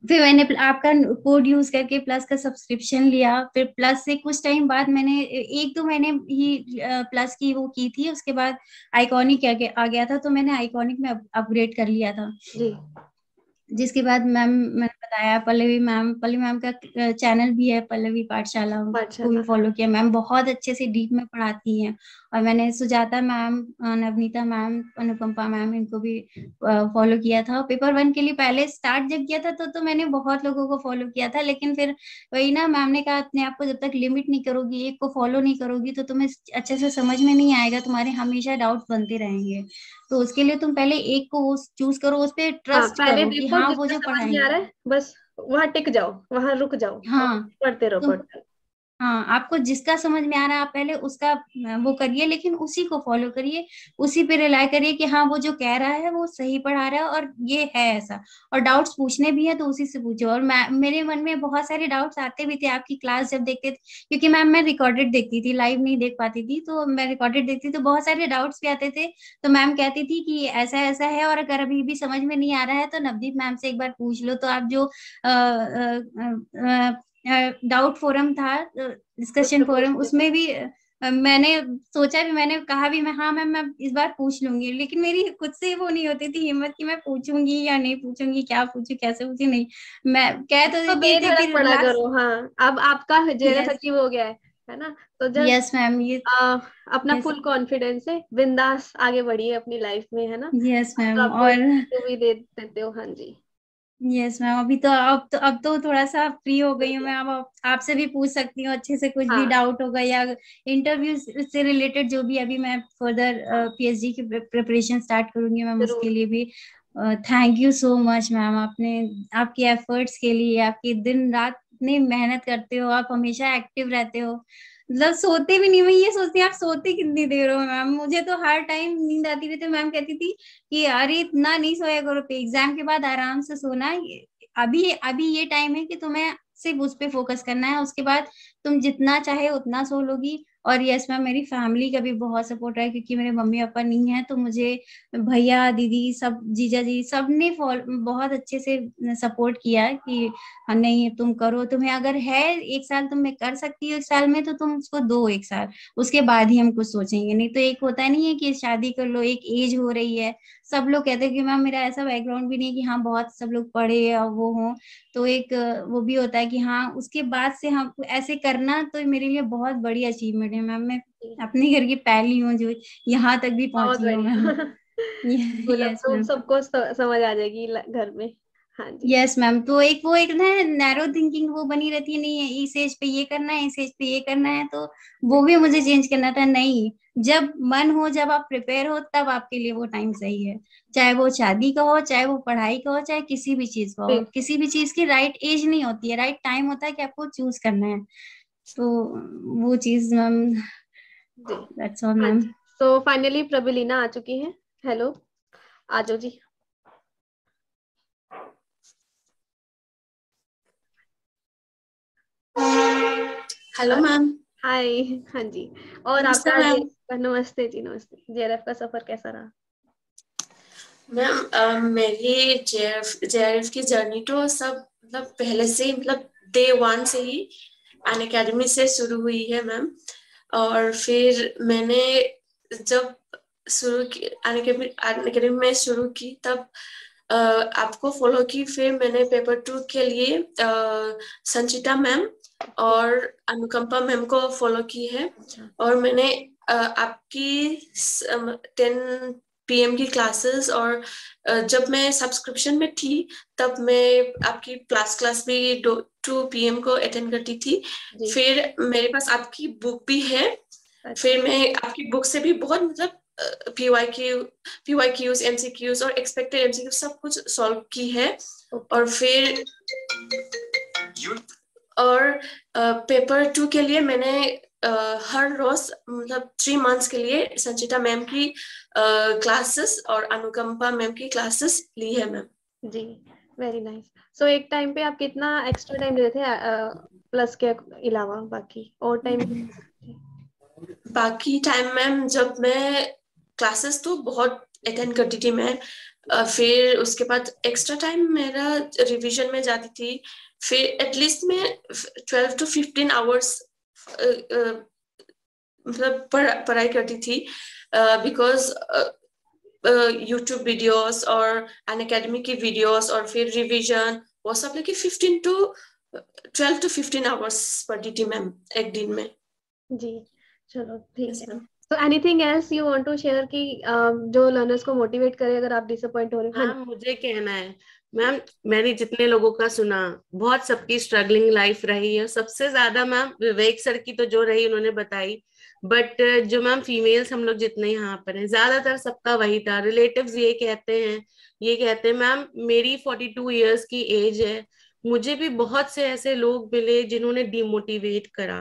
फिर मैंने आपका कोड यूज करके प्लस का सब्सक्रिप्शन लिया। फिर प्लस से कुछ टाइम बाद मैंने 1-2 महीने ही प्लस की वो की थी, उसके बाद आइकॉनिक आ गया था, तो मैंने आइकॉनिक में अपग्रेड कर लिया था। जी। जिसके बाद मैम मैंने बताया पल्लवी मैम का चैनल भी है, पल्लवी पाठशाला, उसको भी फॉलो किया। मैम बहुत अच्छे से डीप में पढ़ाती हैं। और मैंने सुजाता मैम, नवनीता मैम, अनुकंपा मैम, इनको भी फॉलो किया था। पेपर 1 के लिए पहले स्टार्ट जब किया था तो मैंने बहुत लोगों को फॉलो किया था, लेकिन फिर वही ना, मैम ने कहा अपने आप को जब तक लिमिट नहीं करोगी, एक को फॉलो नहीं करोगी, तो तुम्हें अच्छे से समझ में नहीं आएगा, तुम्हारे हमेशा डाउट बनते रहेंगे। तो उसके लिए तुम पहले एक को चूज करो, उस पर ट्रस्ट करो कि हाँ वो जो पढ़ाएंगे आ रहा है बस वहां टिक जाओ, वहां रुक जाओ, हाँ पढ़ते रहो पढ़ते। हाँ, आपको जिसका समझ में आ रहा है आप पहले उसका वो करिए, लेकिन उसी को फॉलो करिए, उसी पे रिलाई करिए कि हाँ वो जो कह रहा है वो सही पढ़ा रहा है और ये है ऐसा। और डाउट्स पूछने भी है तो उसी से पूछो। और मेरे मन में बहुत सारे डाउट्स आते भी थे आपकी क्लास जब देखते थे, क्योंकि मैम मैं रिकॉर्डेड देखती थी, लाइव नहीं देख पाती थी, तो मैं रिकॉर्डेड देखती थी, तो बहुत सारे डाउट्स भी आते थे। तो मैम कहती थी कि ऐसा ऐसा है, और अगर अभी भी समझ में नहीं आ रहा है तो नवदीप मैम से एक बार पूछ लो। तो आप जो डाउट फोरम था, डिस्कशन फोरम, उसमें भी मैंने सोचा भी, मैंने कहा भी हाँ मैम मैं इस बार पूछ लूंगी, लेकिन मेरी खुद से वो नहीं होती थी हिम्मत कि मैं पूछूंगी या नहीं पूछूंगी, क्या पूछू कैसे पूछू, नहीं मैं कह तो देती थी फिर पढ़ा करो। हाँ अब आपका जेआरएफ अचीव हो गया है ना, तो जस्ट यस मैम, ये अपना फुल कॉन्फिडेंस है, बिंदास आगे बढ़िए अपनी लाइफ में, है ना। Yes ma'am. और भी दे देते हो। हाँ जी यस मैम, अभी तो अब तो थोड़ा सा फ्री हो गई हूँ मैं, अब आपसे भी पूछ सकती हूँ अच्छे से, कुछ भी डाउट होगा या इंटरव्यू से रिलेटेड जो भी। अभी मैं फर्दर पीएचडी की प्रिपरेशन स्टार्ट करूंगी मैम, उसके लिए भी thank you so much ma'am. आपके एफर्ट्स के लिए, आपकी दिन रात इतनी मेहनत करते हो, आप हमेशा एक्टिव रहते हो, मतलब सोते भी नहीं। मैं ये सोचती आप सोती कितनी देर हो मैम, मुझे तो हर टाइम नींद आती रहती। मैम कहती थी कि अरे इतना नहीं सोया करो, पे एग्जाम के बाद आराम से सोना, अभी ये टाइम है कि तुम्हें सिर्फ उस पे फोकस करना है, उसके बाद तुम जितना चाहे उतना सो लोगी। और यस मैम, मेरी फैमिली का भी बहुत सपोर्ट है, क्योंकि मेरे मम्मी पापा नहीं है, तो मुझे भैया दीदी सब, जीजा जी सब ने बहुत अच्छे से सपोर्ट किया कि नहीं तुम करो, तुम्हें अगर है 1 साल तुम कर सकती हो 1 साल में, तो तुम उसको दो 1 साल, उसके बाद ही हम कुछ सोचेंगे। नहीं तो एक होता नहीं है कि शादी कर लो, एक एज हो रही है, सब लोग कहते हैं कि मैम मेरा ऐसा बैकग्राउंड भी नहीं कि हाँ बहुत सब लोग पढ़े और वो हो, तो एक वो भी होता है कि हाँ उसके बाद से हम ऐसे करना, तो मेरे लिए बहुत बड़ी अचीवमेंट है मैम। मैं अपने घर की पहली हूँ जो यहाँ तक भी पहुंची हूँ मैम। यस मैम, सबको समझ आ जाएगी घर में। हाँ जी यस मैम। तो एक ना नैरो थिंकिंग वो बनी रहती है, नहीं है इस एज पे ये करना है, इस एज पे ये करना है, तो वो भी मुझे चेंज करना था। नहीं, जब मन हो, जब आप प्रिपेयर हो, तब आपके लिए वो टाइम सही है, चाहे वो शादी का हो, चाहे वो पढ़ाई का हो, चाहे किसी भी चीज का हो। किसी भी चीज की राइट एज नहीं होती है, राइट टाइम होता है कि आपको चूज करना है। तो वो चीज मैम, दैट्स ऑल मैम। तो फाइनली प्रबलीना आ चुकी है। हेलो, आजो जी। Hello ma'am. हाय। हाँ जी। और आपका नमस्ते जी, नमस्ते। जेआरएफ का सफर कैसा रहा मैम? मेरी जेआरएफ की जर्नी तो सब मतलब पहले से ही, मतलब डे 1 से ही अनअकैडमी से शुरू हुई है मैम। और फिर मैंने जब शुरू की अनअकैडमी में शुरू की, तब आपको फॉलो की। फिर मैंने पेपर 2 के लिए संचिता मैम और अनुकंपा मैम को फॉलो की है। और मैंने आपकी 10 PM की क्लासेस, और जब मैं सब्सक्रिप्शन में थी तब मैं आपकी क्लास भी 2 PM को अटेंड करती थी। फिर मेरे पास आपकी बुक भी है। फिर मैं आपकी बुक से भी बहुत मतलब PYQs, MCQs और एक्सपेक्टेड MCQs सब कुछ सॉल्व की है। और फिर पेपर 2 के लिए मैंने हर रोज मतलब 3 मंथ्स के लिए संचिता मैम की क्लासेस और अनुकंपा मैम की क्लासेस ली है मैम। जी, वेरी नाइस। सो एक टाइम पे आप कितना एक्स्ट्रा टाइम देते थे प्लस के अलावा बाकी और टाइम? बाकी टाइम मैम, जब मैं क्लासेस तो बहुत अटेंड करती थी मैं, फिर उसके बाद एक्स्ट्रा टाइम मेरा रिवीजन में जाती थी। फिर एटलीस्ट मैं 12 to 15 आवर्स मतलब पढ़ाई करती थी, बिकॉज यूट्यूब वीडियोस और अनअकैडमी की वीडियोस और फिर रिवीजन वो सब लेके 12 to 15 आवर्स पढ़ती थी मैम एक दिन में। जी चलो ठीक है। So anything else you want to share कि जो लर्नर्स को मोटिवेट करे अगर आप डिसअपॉइंट हो रहे हो? हाँ, मुझे कहना है मैम, मैंने जितने लोगों का सुना, बहुत सबकी स्ट्रगलिंग लाइफ रही है। सबसे ज्यादा मैम विवेक सर की तो जो रही उन्होंने बताई, बट जो मैम फीमेल्स हम लोग जितने यहाँ पर हैं ज्यादातर सबका वही था। रिलेटिव्स ये कहते हैं मैम मेरी 42 इयर्स की एज है, मुझे भी बहुत से ऐसे लोग मिले जिन्होंने डिमोटिवेट करा।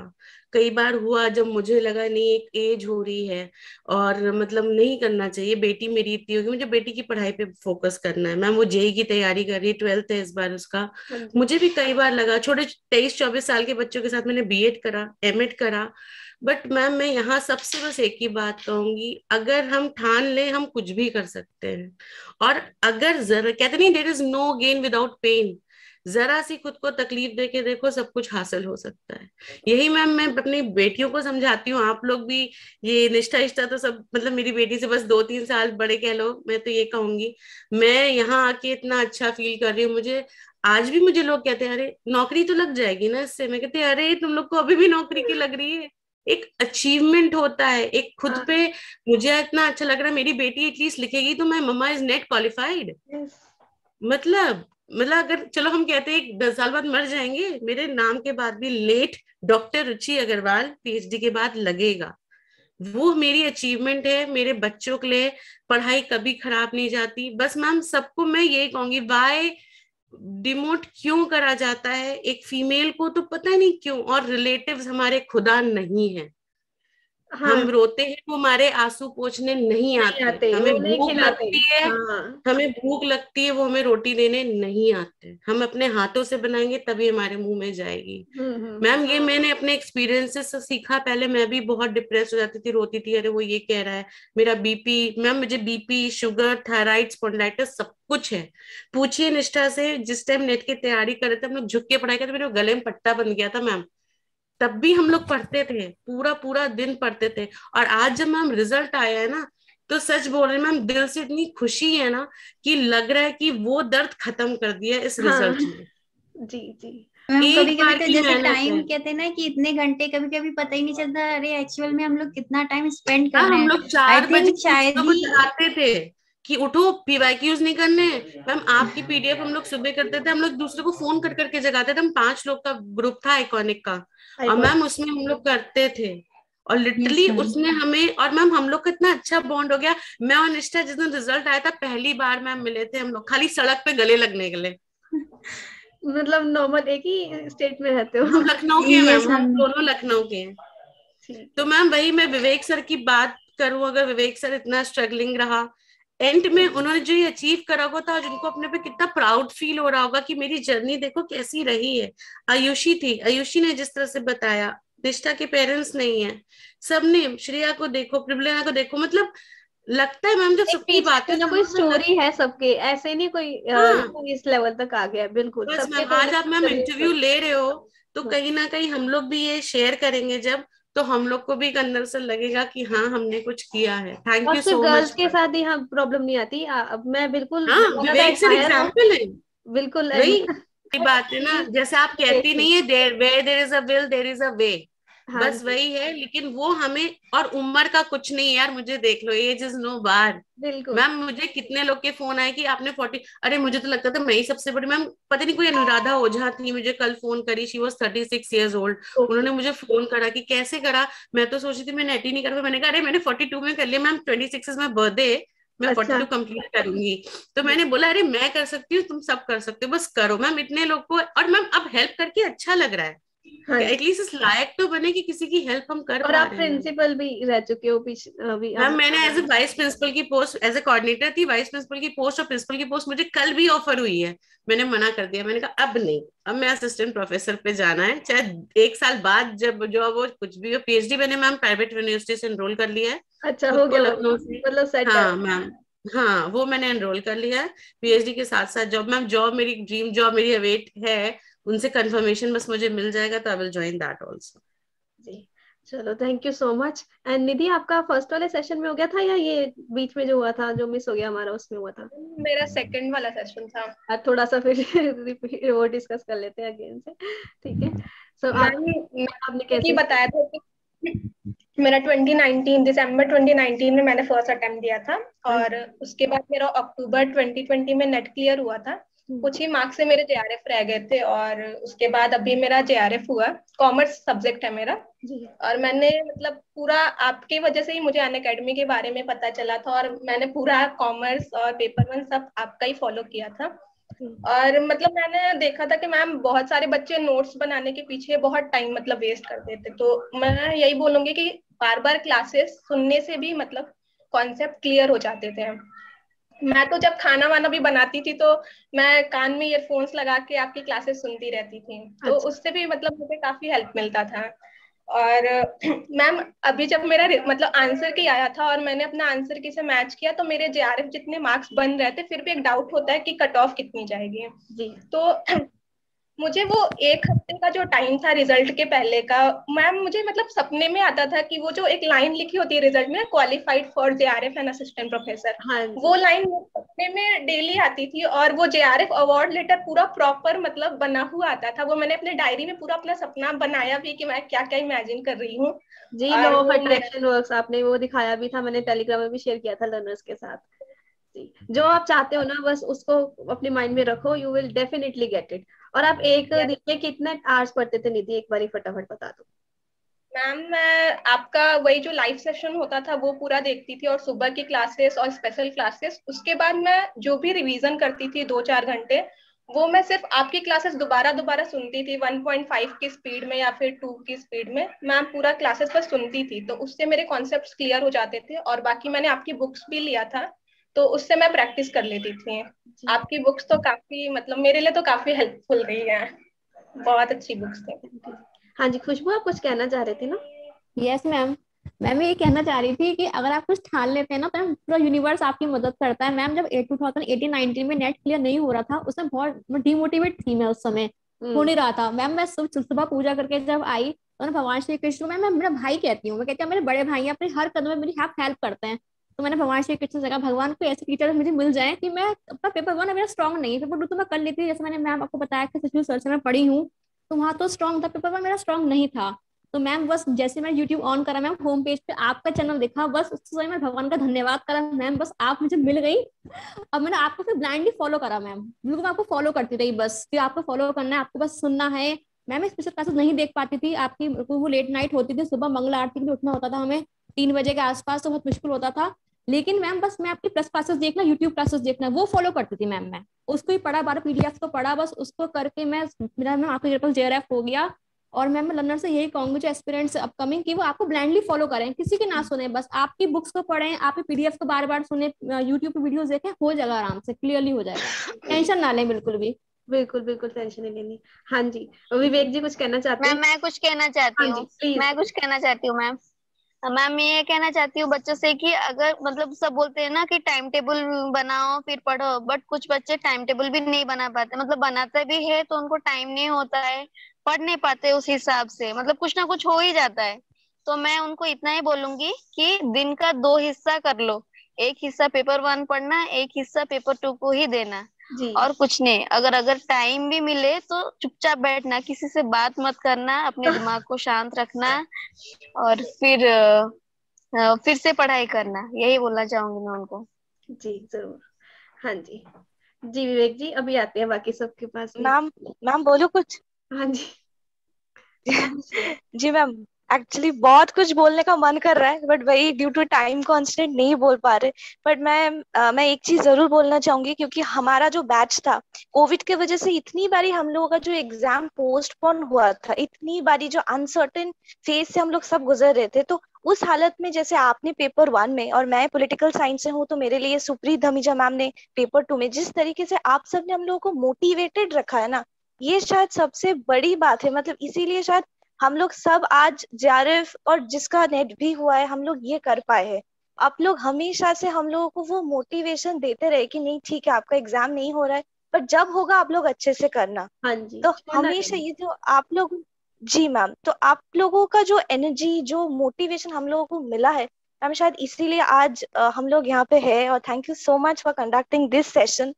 कई बार हुआ जब मुझे लगा नहीं एक एज हो रही है और मतलब नहीं करना चाहिए, बेटी मेरी इतनी होगी, मुझे बेटी की पढ़ाई पे फोकस करना है। मैम वो जेई की तैयारी कर रही है, 12th है इस बार उसका। मुझे भी कई बार लगा, छोटे 23-24 साल के बच्चों के साथ मैंने बीएड करा, एमएड करा। बट मैम मैं यहाँ सबसे बस एक ही बात कहूंगी, अगर हम ठान ले हम कुछ भी कर सकते हैं। और अगर जरा कहते नहीं there is no gain without pain, जरा सी खुद को तकलीफ दे के देखो सब कुछ हासिल हो सकता है। यही मैम मैं अपनी बेटियों को समझाती हूँ। आप लोग भी ये निष्ठा इष्टा तो सब मतलब मेरी बेटी से बस 2-3 साल बड़े कह लो, मैं तो ये कहूंगी मैं यहाँ आके इतना अच्छा फील कर रही हूँ। मुझे आज भी मुझे लोग कहते हैं अरे नौकरी तो लग जाएगी ना इससे, मैं कहती अरे तुम लोग को अभी भी नौकरी की लग रही है। एक अचीवमेंट होता है, एक खुद पे मुझे इतना अच्छा लग रहा है मेरी बेटी एटलीस्ट लिखेगी तो मैं मम्मा इज नेट क्वालिफाइड। मतलब अगर चलो हम कहते हैं 10 साल बाद मर जाएंगे, मेरे नाम के बाद भी लेट डॉक्टर रुचि अग्रवाल पीएचडी के बाद लगेगा। वो मेरी अचीवमेंट है। मेरे बच्चों के लिए पढ़ाई कभी खराब नहीं जाती। बस मैम सबको मैं यही कहूंगी, वाई डिमोट क्यों करा जाता है एक फीमेल को, तो पता नहीं क्यों। और रिलेटिव्स हमारे खुदा नहीं है। हाँ। हम रोते हैं वो हमारे आंसू पोंछने नहीं आते। हमें भूख लगती है, हमें भूख लगती है, वो हमें रोटी देने नहीं आते। हम अपने हाथों से बनाएंगे तभी हमारे मुंह में जाएगी। मैम ये मैंने अपने एक्सपीरियंसेस से सीखा। पहले मैं भी बहुत डिप्रेस हो जाती थी, रोती थी, अरे वो ये कह रहा है, मेरा बीपी, मैम मुझे बीपी, शुगर, थायराइड, स्पॉन्डिलाइटिस सब कुछ है। पूछिए निष्ठा से, जिस टाइम नेट की तैयारी कर रहे थे हम लोग झुक के पढ़ाई करते, मेरे गले में पट्टा बन गया था मैम। तब भी हम लोग पढ़ते थे, पूरा दिन पढ़ते थे। और आज जब मैम रिजल्ट आया है ना, तो सच बोल रही मैम दिल से इतनी खुशी है ना कि लग रहा है कि वो दर्द खत्म कर दिया इस रिजल्ट ने। जी कभी कभी तो जैसे टाइम कहते हैं ना कि इतने घंटे, कभी कभी पता ही नहीं चलता अरे एक्चुअल में हम लोग कितना टाइम स्पेंड कर रहे हैं। हम लोग 4 बजे शायद ही आते थे कि उठो पीवाईक्यूज नहीं करने। मैम आपकी पीडीएफ हम लोग सुबह करते थे, हम लोग दूसरे को फोन कर करके जगाते थे। हम 5 लोग का ग्रुप था आइकॉनिक का, और मैम उसमें हम लोग करते थे। और लिटरली उसने हमें, और मैम हम लोग का इतना अच्छा बॉन्ड हो गया। मैं और निष्ठा जिस दिन रिजल्ट आया था पहली बार मैम मिले थे हम लोग, खाली सड़क पे गले लगने के लिए। मतलब नॉर्मल एक ही स्टेट में रहते हो? हम लखनऊ के मैम, हम दोनों लखनऊ के हैं। तो मैम वही मैं विवेक सर की बात करूं, अगर विवेक सर इतना स्ट्रगलिंग रहा, एंड में उन्होंने जो ये अचीव करा हुआ था, उनको अपने पे कितना प्राउड फील हो रहा होगा कि मेरी जर्नी देखो कैसी रही है। आयुषी थी, आयुषी ने जिस तरह से बताया, निष्ठा के पेरेंट्स नहीं है, सबने, श्रेया को देखो, प्रबलिना को देखो, मतलब लगता है मैम जब सबकी बात है ना, कोई स्टोरी है सबके, ऐसे नहीं कोई इस लेवल तक आ गया। बिल्कुल आज आप मैम इंटरव्यू ले रहे हो तो कहीं ना कहीं हम लोग भी ये शेयर करेंगे जब, तो हम लोग को भी एक अंदर से लगेगा कि हाँ हमने कुछ किया है। Thank you so much. Girls के साथ ही हाँ प्रॉब्लम नहीं आती। मैं बिल्कुल विवेक सर एग्जांपल है। बिल्कुल वही बात है ना, जैसे आप कहती नहीं है where there is a will there is a way, बस वही है। लेकिन वो हमें, और उम्र का कुछ नहीं यार, मुझे देख लो, age is no bar. Ma'am मुझे कितने लोग के फोन आए कि आपने 40, अरे मुझे तो लगता था मैं ही सबसे बड़ी। मैम पता नहीं कोई अनुराधा ओझा थी, मुझे कल फोन करी, शी वाज 36 years old। उन्होंने मुझे फोन करा कि कैसे करा, मैं तो सोची थी मैं नेट ही नहीं कर पाई। मैंने कहा अरे मैंने 42 में कर लिया मैम, 26 is my birthday, मैं 42 कंप्लीट करूंगी। तो मैंने बोला अरे मैं कर सकती हूँ, तुम सब कर सकते हो, बस करो। मैम इतने लोग को, और मैम अब हेल्प करके अच्छा लग रहा है। एटलीस्ट इस लायक तो बने कि किसी की हेल्प हम कर। और आप प्रिंसिपल भी रह चुके हो अभी। मैम मैंने एज ए वाइस प्रिंसिपल की पोस्ट, एज ए कोऑर्डिनेटर थी, वाइस प्रिंसिपल की पोस्ट और प्रिंसिपल की पोस्ट मुझे कल भी ऑफर हुई है। मैंने मना कर दिया, मैंने कहा अब नहीं, अब मैं असिस्टेंट प्रोफेसर पे जाना है, चाहे 1 साल बाद जब जो वो कुछ भी हो। पीएचडी मैंने मैम प्राइवेट यूनिवर्सिटी से एनरोल कर लिया है। अच्छा हो गया लखनऊ से, मतलब सेट। हाँ मैम, हाँ, वो मैंने एनरोल कर लिया है। पीएचडी के साथ साथ जॉब, मैम जॉब मेरी ड्रीम जॉब मेरी अवेट है, उनसे कंफर्मेशन बस मुझे मिल जाएगा तो I will join that also. जी चलो, thank you so much. And Nidhi, आपका फर्स्ट वाले सेशन में हो गया था या ये बीच में जो हुआ था, जो मिस हो गया हमारा, उसमें हुआ था? मेरा सेकंड वाला सेशन था। आज थोड़ा सा फिर रिपीट वो डिस्कस कर लेते हैं अगेन से, ठीक है? सो आपने कैसे बताया था कि मेरा 2019 दिसंबर 2019 में मैंने फर्स्ट अटेम्प्ट दिया था, और उसके बाद मेरा अक्टूबर 2020 में नेट क्लियर हुआ था। कुछ ही मार्क्स से मेरे जेआरएफ रह गए थे, और उसके बाद अभी मेरा जेआरएफ हुआ। कॉमर्स सब्जेक्ट है मेरा, और मैंने मतलब पूरा आपकी वजह से ही मुझे अनअकैडमी के बारे में पता चला था, और मैंने पूरा कॉमर्स और पेपर 1 सब आपका ही फॉलो किया था। और मतलब मैंने देखा था कि मैम बहुत सारे बच्चे नोट्स बनाने के पीछे बहुत टाइम मतलब वेस्ट करते थे। तो मैं यही बोलूंगी कि बार बार क्लासेस सुनने से भी मतलब कॉन्सेप्ट क्लियर हो जाते थे। मैं तो जब खाना वाना भी बनाती थी तो मैं कान में ईयरफोन्स लगा के आपकी क्लासेस सुनती रहती थी, तो उससे भी मतलब मुझे काफी हेल्प मिलता था। और मैम अभी जब मेरा मतलब आंसर की आया था और मैंने अपना आंसर की से मैच किया, तो मेरे जेआरएफ जितने मार्क्स बन रहे थे, फिर भी एक डाउट होता है कि कट ऑफ कितनी जाएगी जी। तो मुझे वो 1 हफ्ते का जो टाइम था रिजल्ट के पहले का, मैम मुझे मतलब सपने में आता था कि वो जो एक लाइन लिखी होती है रिजल्ट में, qualified for JRF and assistant professor, वो लाइन सपने में डेली आती थी। और वो जेआरएफ अवार्ड लेटर पूरा प्रॉपर मतलब बना हुआ आता था। वो मैंने अपने डायरी में पूरा अपना सपना बनाया भी कि मैं क्या क्या इमेजिन कर रही हूँ जी। लॉ ऑफ अट्रैक्शन वर्क्स आपने वो दिखाया भी था, मैंने टेलीग्राम में भी शेयर किया था लर्नर्स के साथ। जो आप चाहते हो ना, बस उसको अपने माइंड में रखो, you will definitely get it. और आप एक दिन में कितने आवर्स पढ़ते थे निधि, एक बारी फटाफट बता दो। मैम मैं आपका वही जो लाइव सेशन होता था वो पूरा देखती थी, और सुबह की क्लासेस और स्पेशल क्लासेस। उसके बाद मैं जो भी रिवीजन करती थी 2-4 घंटे, वो मैं सिर्फ आपकी क्लासेस दोबारा सुनती थी 1.5 की स्पीड में या फिर 2 की स्पीड में। मैम पूरा क्लासेस बस सुनती थी, तो उससे मेरे कॉन्सेप्ट्स क्लियर हो जाते थे। और बाकी मैंने आपकी बुक्स भी लिया था, तो उससे मैं प्रैक्टिस कर लेती थी। आपकी बुक्स तो काफी मतलब मेरे लिए तो काफी हेल्पफुल रही है, बहुत अच्छी बुक्स थी। हाँ जी खुशबू, आप कुछ कहना चाह रहे थे ना? यस मैम, मैं ये कहना चाह रही थी कि अगर आप कुछ ठान लेते हैं ना, तो पूरा यूनिवर्स आपकी मदद करता है। मैम जब 2018-19 में नेट क्लियर नहीं हो रहा था, उसमें बहुत डिमोटिवेट थी मैं, उस समय हो नहीं रहा था। मैम मैं सुबह पूजा करके जब आई, तो भगवान श्री कृष्ण मैं मेरा भाई कहती हूँ, मैं कहती हूँ मेरे बड़े भाई अपने हर कदम में मेरी हेल्प करते हैं। तो मैंने भगवान श्री कृष्ण से कहा, भगवान को ऐसे टीचर मुझे मिल जाए कि मैं अपना पेपर 1 मेरा स्ट्रॉन्ग नहीं है, पेपर 2 तो मैं कर लेती थी, जैसे मैंने मैम आपको बताया कि सचिव सर से मैं पढ़ी हूँ, तो वहाँ तो स्ट्रॉन्ग था, पेपर 1 मेरा स्ट्रॉन्ग नहीं था। तो मैम बस जैसे मैं यूट्यूब ऑन करा, मैम होम पेज पे आपका चैनल देखा, बस उस समय मैं भगवान का धन्यवाद करा, मैम बस आप मुझे मिल गई। अब मैंने आपको फिर ब्लाइंडली फॉलो करा मैम, बिल्कुल मैं आपको फॉलो करती रही, बस कि आपको फॉलो करना है, आपको बस सुनना है। मैम स्पेशल क्लासेस नहीं देख पाती थी आपकी, वो लेट नाइट होती थी, सुबह मंगला आरती के लिए उठना होता था हमें 3 बजे के आसपास, तो बहुत मुश्किल होता था। लेकिन मैम बस मैं आपकी प्लस क्लासेस देखना, यूट्यूब क्लासेस देखना, वो फॉलो करती थी मैम। मैं उसको ही पढ़ा, 12 पीडीएफ को पढ़ा, बस उसको करके मेरा मैम आपके पास जेआरएफ हो गया। और मैम लर्नर से यही कहूंगी जो एस्पिरेंट्स अपकमिंग, की वो आपको ब्लाइंडली फॉलो करें, किसी की ना सुने, बस आपकी बुक्स को पढ़ें, आपके पीडीएफ को बार बार सुने, यूट्यूब पे वीडियोस देखें, हो जाएगा आराम से, क्लियरली हो जाएगा, टेंशन ना लें बिल्कुल भी। बिल्कुल बिल्कुल टेंशन नहीं लेनी। हाँ जी विवेक जी कुछ कहना चाहते हैं? मैं कुछ कहना चाहती हूँ, मैं कुछ कहना चाहती हूँ मैम। मैं ये कहना चाहती हूँ बच्चों से कि अगर मतलब सब बोलते हैं ना कि टाइम टेबल बनाओ फिर पढ़ो, बट कुछ बच्चे टाइम टेबल भी नहीं बना पाते, मतलब बनाते भी है तो उनको टाइम नहीं होता है, पढ़ नहीं पाते उस हिसाब से, मतलब कुछ ना कुछ हो ही जाता है। तो मैं उनको इतना ही बोलूंगी कि दिन का 2 हिस्सा कर लो, एक हिस्सा पेपर 1 पढ़ना, एक हिस्सा पेपर 2 को ही देना, और कुछ नहीं। अगर टाइम भी मिले तो चुपचाप बैठना, किसी से बात मत करना, अपने दिमाग को शांत रखना, और फिर से पढ़ाई करना, यही बोलना चाहूंगी मैं उनको। जी जरूर। हाँ जी विवेक जी, अभी आते हैं बाकी सबके पास। मैम बोलो कुछ। हाँ जी जी मैम, एक्चुअली बहुत कुछ बोलने का मन कर रहा है, बट वही ड्यू टू टाइम कॉन्स्टेंट नहीं बोल पा रहे। बट मैं एक चीज जरूर बोलना चाहूंगी, क्योंकि हमारा जो बैच था, कोविड के वजह से इतनी बारी हम लोगों का जो एग्जाम पोस्टपोन हुआ था, इतनी बारी जो अनसर्टेन फेज से हम लोग सब गुजर रहे थे, तो उस हालत में जैसे आपने पेपर 1 में, और मैं पॉलिटिकल साइंस से हूँ, तो मेरे लिए सुप्रीत धमीजा मैम ने पेपर 2 में जिस तरीके से आप सब ने हम लोगों को मोटिवेटेड रखा है ना, ये शायद सबसे बड़ी बात है। मतलब इसीलिए शायद हम लोग सब आज जेआरएफ और जिसका नेट भी हुआ है, हम लोग ये कर पाए हैं। आप लोग हमेशा से हम लोगों को वो मोटिवेशन देते रहे कि नहीं ठीक है, आपका एग्जाम नहीं हो रहा है, पर जब होगा आप लोग अच्छे से करना। हाँ जी, तो छोड़ना हमेशा नहीं। ये जो आप लोग, जी मैम, तो आप लोगों का जो एनर्जी, जो मोटिवेशन हम लोगों को मिला है मैम, शायद इसीलिए आज हम लोग यहाँ पे है। और thank you so much for conducting this session.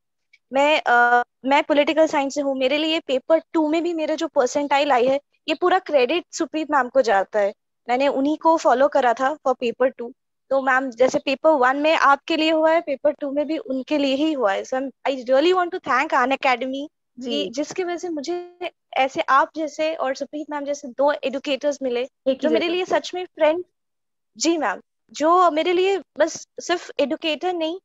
मैं पॉलिटिकल साइंस से हूँ। मेरे लिए पेपर 2 में भी मेरे जो परसेंटाइल आई है, ये पूरा क्रेडिट सुप्रीत मैम को जाता है। मैंने उन्हीं को फॉलो करा था फॉर पेपर 2। तो मैम जैसे पेपर 1 में आपके लिए हुआ है, पेपर 2 में भी उनके लिए ही हुआ है। So I really want to thank Unacademy कि जिसकी वजह से मुझे ऐसे आप जैसे और सुप्रीत मैम जैसे 2 एडुकेटर्स मिले जो मेरे लिए सच में फ्रेंड, जी मैम, जो मेरे लिए बस सिर्फ एडुकेटर नहीं,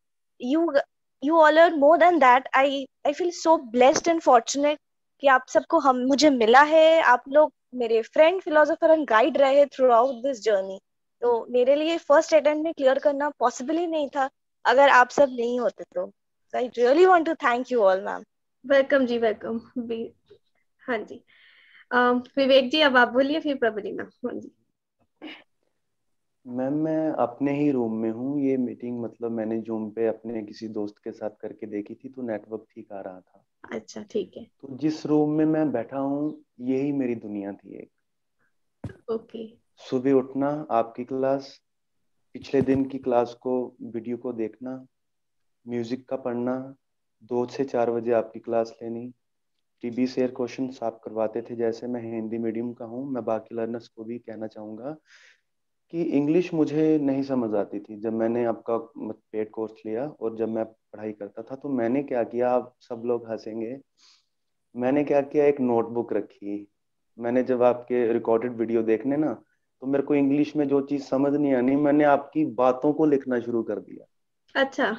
you all are more than that. I feel so blessed and fortunate कि आप सबको हम मुझे मिला है। आप लोग मेरे फ्रेंड, फिलोसोफर एंड गाइड रहे थ्रू आउट दिस जर्नी। तो मेरे लिए फर्स्ट अटेम्प्ट में क्लियर करना पॉसिबल ही नहीं था अगर आप सब नहीं होते तो। I really want to thank you all ma'am. Welcome जी, वेलकम। हाँ जी, विवेक जी अब आप बोलिए, फिर प्रबलीना। हाँ जी मैम, मैं अपने ही रूम में हूँ। ये मीटिंग मतलब मैंने जूम पे अपने किसी दोस्त के साथ करके देखी थी, तो नेटवर्क ठीक आ रहा था। अच्छा, ठीक है। तो जिस रूम में मैं बैठा हूँ, यही मेरी दुनिया थी एक। ओके। सुबह उठना, आपकी क्लास, पिछले दिन की क्लास को, वीडियो को देखना, म्यूजिक का पढ़ना, 2 से 4 बजे आपकी क्लास लेनी, टीबी शेयर क्वेश्चन आप करवाते थे। जैसे मैं हिंदी मीडियम का हूँ, मैं बाकी लर्नर्स को भी कहना चाहूँगा कि इंग्लिश मुझे नहीं समझ आती थी। जब मैंने आपका पेड कोर्स लिया और जब मैं पढ़ाई करता था, तो मैंने क्या किया, आप सब लोग हंसेंगे, मैंने क्या किया, एक नोटबुक रखी। मैंने जब आपके रिकॉर्डेड वीडियो देखने ना, तो मेरे को इंग्लिश में जो चीज समझ नहीं आनी, मैंने आपकी बातों को लिखना शुरू कर दिया। अच्छा।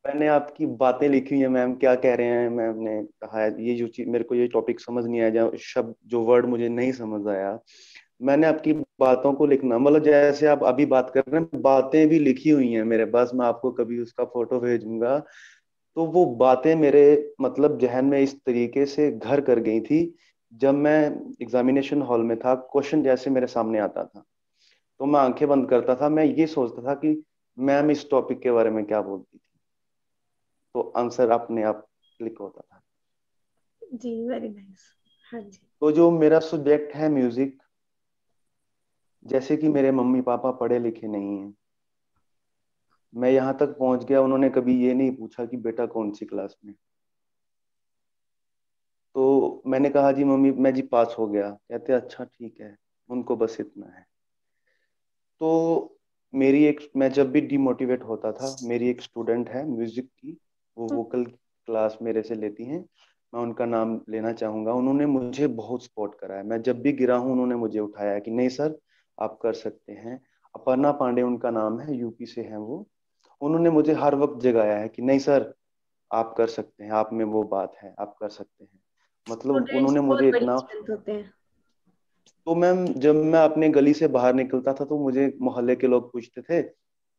मैंने आपकी बातें लिखी है, मैम क्या कह रहे हैं। मैम ने कहा है ये जो चीज मेरे को, ये टॉपिक समझ नहीं आया, शब्द जो वर्ड मुझे नहीं समझ आया, मैंने आपकी बातों को लिखना, मतलब जैसे आप अभी बात कर रहे हैं, बातें भी लिखी हुई हैं मेरे पास। मैं आपको कभी उसका फोटो भेजूंगा। तो वो बातें मेरे मतलब जहन में इस तरीके से घर कर गई थी। जब मैं एग्जामिनेशन हॉल में था, क्वेश्चन जैसे मेरे सामने आता था, तो मैं आंखें बंद करता था, मैं ये सोचता था कि मैम इस टॉपिक के बारे में क्या बोलती थी, तो आंसर अपने आप क्लिक होता था। जी, वेरी नाइस। हाँ जी। तो जो मेरा सब्जेक्ट है म्यूजिक, जैसे कि मेरे मम्मी पापा पढ़े लिखे नहीं हैं, मैं यहाँ तक पहुंच गया, उन्होंने कभी ये नहीं पूछा कि बेटा कौन सी क्लास में। तो मैंने कहा जी मम्मी, मैं जी पास हो गया। कहते अच्छा ठीक है, उनको बस इतना है। तो मेरी एक, मैं जब भी डिमोटिवेट होता था, मेरी एक स्टूडेंट है म्यूजिक की, वो वोकल क्लास मेरे से लेती हैं, मैं उनका नाम लेना चाहूंगा। उन्होंने मुझे बहुत सपोर्ट करा है। मैं जब भी गिरा हूं, उन्होंने मुझे उठाया है कि नहीं सर आप कर सकते हैं। अपर्णा पांडे उनका नाम है, यूपी से हैं वो। उन्होंने मुझे हर वक्त जगाया है कि नहीं सर आप कर सकते हैं, आप में वो बात है, आप कर सकते हैं। मतलब स्टूडेंट्स उन्होंने बहुत मुझे बड़ी इतना। स्ट्रेंथ होते हैं। तो मैम जब मैं अपने गली से बाहर निकलता था, तो मुझे मोहल्ले के लोग पूछते थे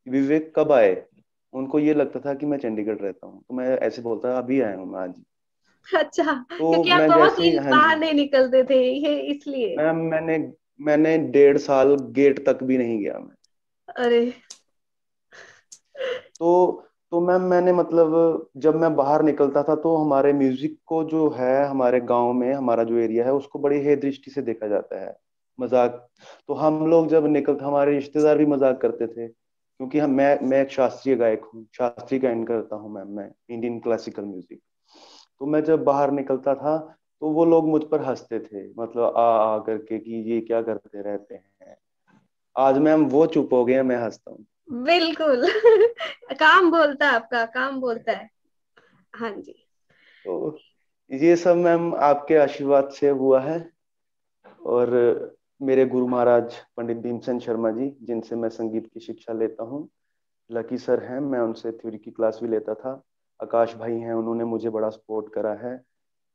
विवेक कब आए। उनको ये लगता था कि मैं चंडीगढ़ रहता हूँ, तो मैं ऐसे बोलता अभी आया हूँ मैं आज। अच्छा, तो क्योंकि आप मैं बहुत जैसे ही ही, हाँ बाहर जी नहीं निकलते थे, ये इसलिए। मैम, मैंने 1.5 साल गेट तक भी नहीं गया मैं। अरे। तो मैम मैंने मतलब जब मैं बाहर निकलता था, तो हमारे म्यूजिक को जो है, हमारे गांव में हमारा जो एरिया है, उसको बड़ी हे दृष्टि से देखा जाता है, मजाक। तो हम लोग जब निकलते, हमारे रिश्तेदार भी मजाक करते थे, क्योंकि मैं एक शास्त्रीय गायक हूँ, शास्त्रीय गायन करता हूँ मैम, मैं इंडियन क्लासिकल म्यूजिक। तो मैं जब बाहर निकलता था, तो वो लोग मुझ पर हंसते थे, मतलब आ करके कि ये क्या करते रहते हैं। आज मैम वो चुप हो गए, मैं हंसता हूँ। बिल्कुल। काम बोलता है, आपका काम बोलता है। हाँ जी। तो ये सब मैम आपके आशीर्वाद से हुआ है। और मेरे गुरु महाराज पंडित भीमसेन शर्मा जी, जिनसे मैं संगीत की शिक्षा लेता हूँ, लकी सर हैं, मैं उनसे थ्योरी की क्लास भी लेता था। आकाश भाई हैं, उन्होंने मुझे बड़ा सपोर्ट करा है।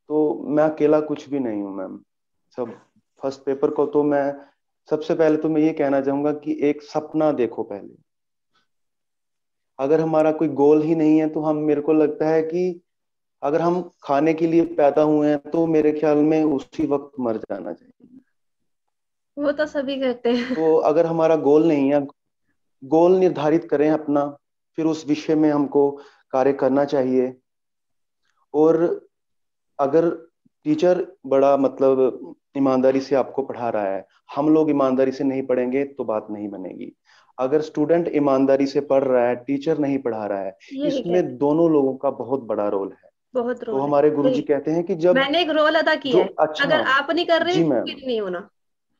तो मैं अकेला कुछ भी नहीं हूँ मैम। सब फर्स्ट पेपर को तो मैं, सबसे पहले तो मैं ये कहना चाहूंगा कि एक सपना देखो पहले। अगर हमारा कोई गोल ही नहीं है, तो हम, मेरे को लगता है कि अगर हम खाने के लिए पैदा हुए हैं, तो मेरे ख्याल में उसी वक्त मर जाना चाहिए। वो तो सभी करते हैं। तो अगर हमारा गोल नहीं है, गोल निर्धारित करें अपना, फिर उस विषय में हमको कार्य करना चाहिए। और अगर टीचर बड़ा मतलब ईमानदारी से आपको पढ़ा रहा है, हम लोग ईमानदारी से नहीं पढ़ेंगे तो बात नहीं बनेगी। अगर स्टूडेंट ईमानदारी से पढ़ रहा है, टीचर नहीं पढ़ा रहा है, इसमें दोनों लोगों का बहुत बड़ा रोल है। बहुत तो रोल हमारे है। गुरुजी कहते हैं कि जब मैंने एक रोल अदा किया है, अच्छा, अगर आप नहीं कर रहे जी मैम, फिर नहीं होना।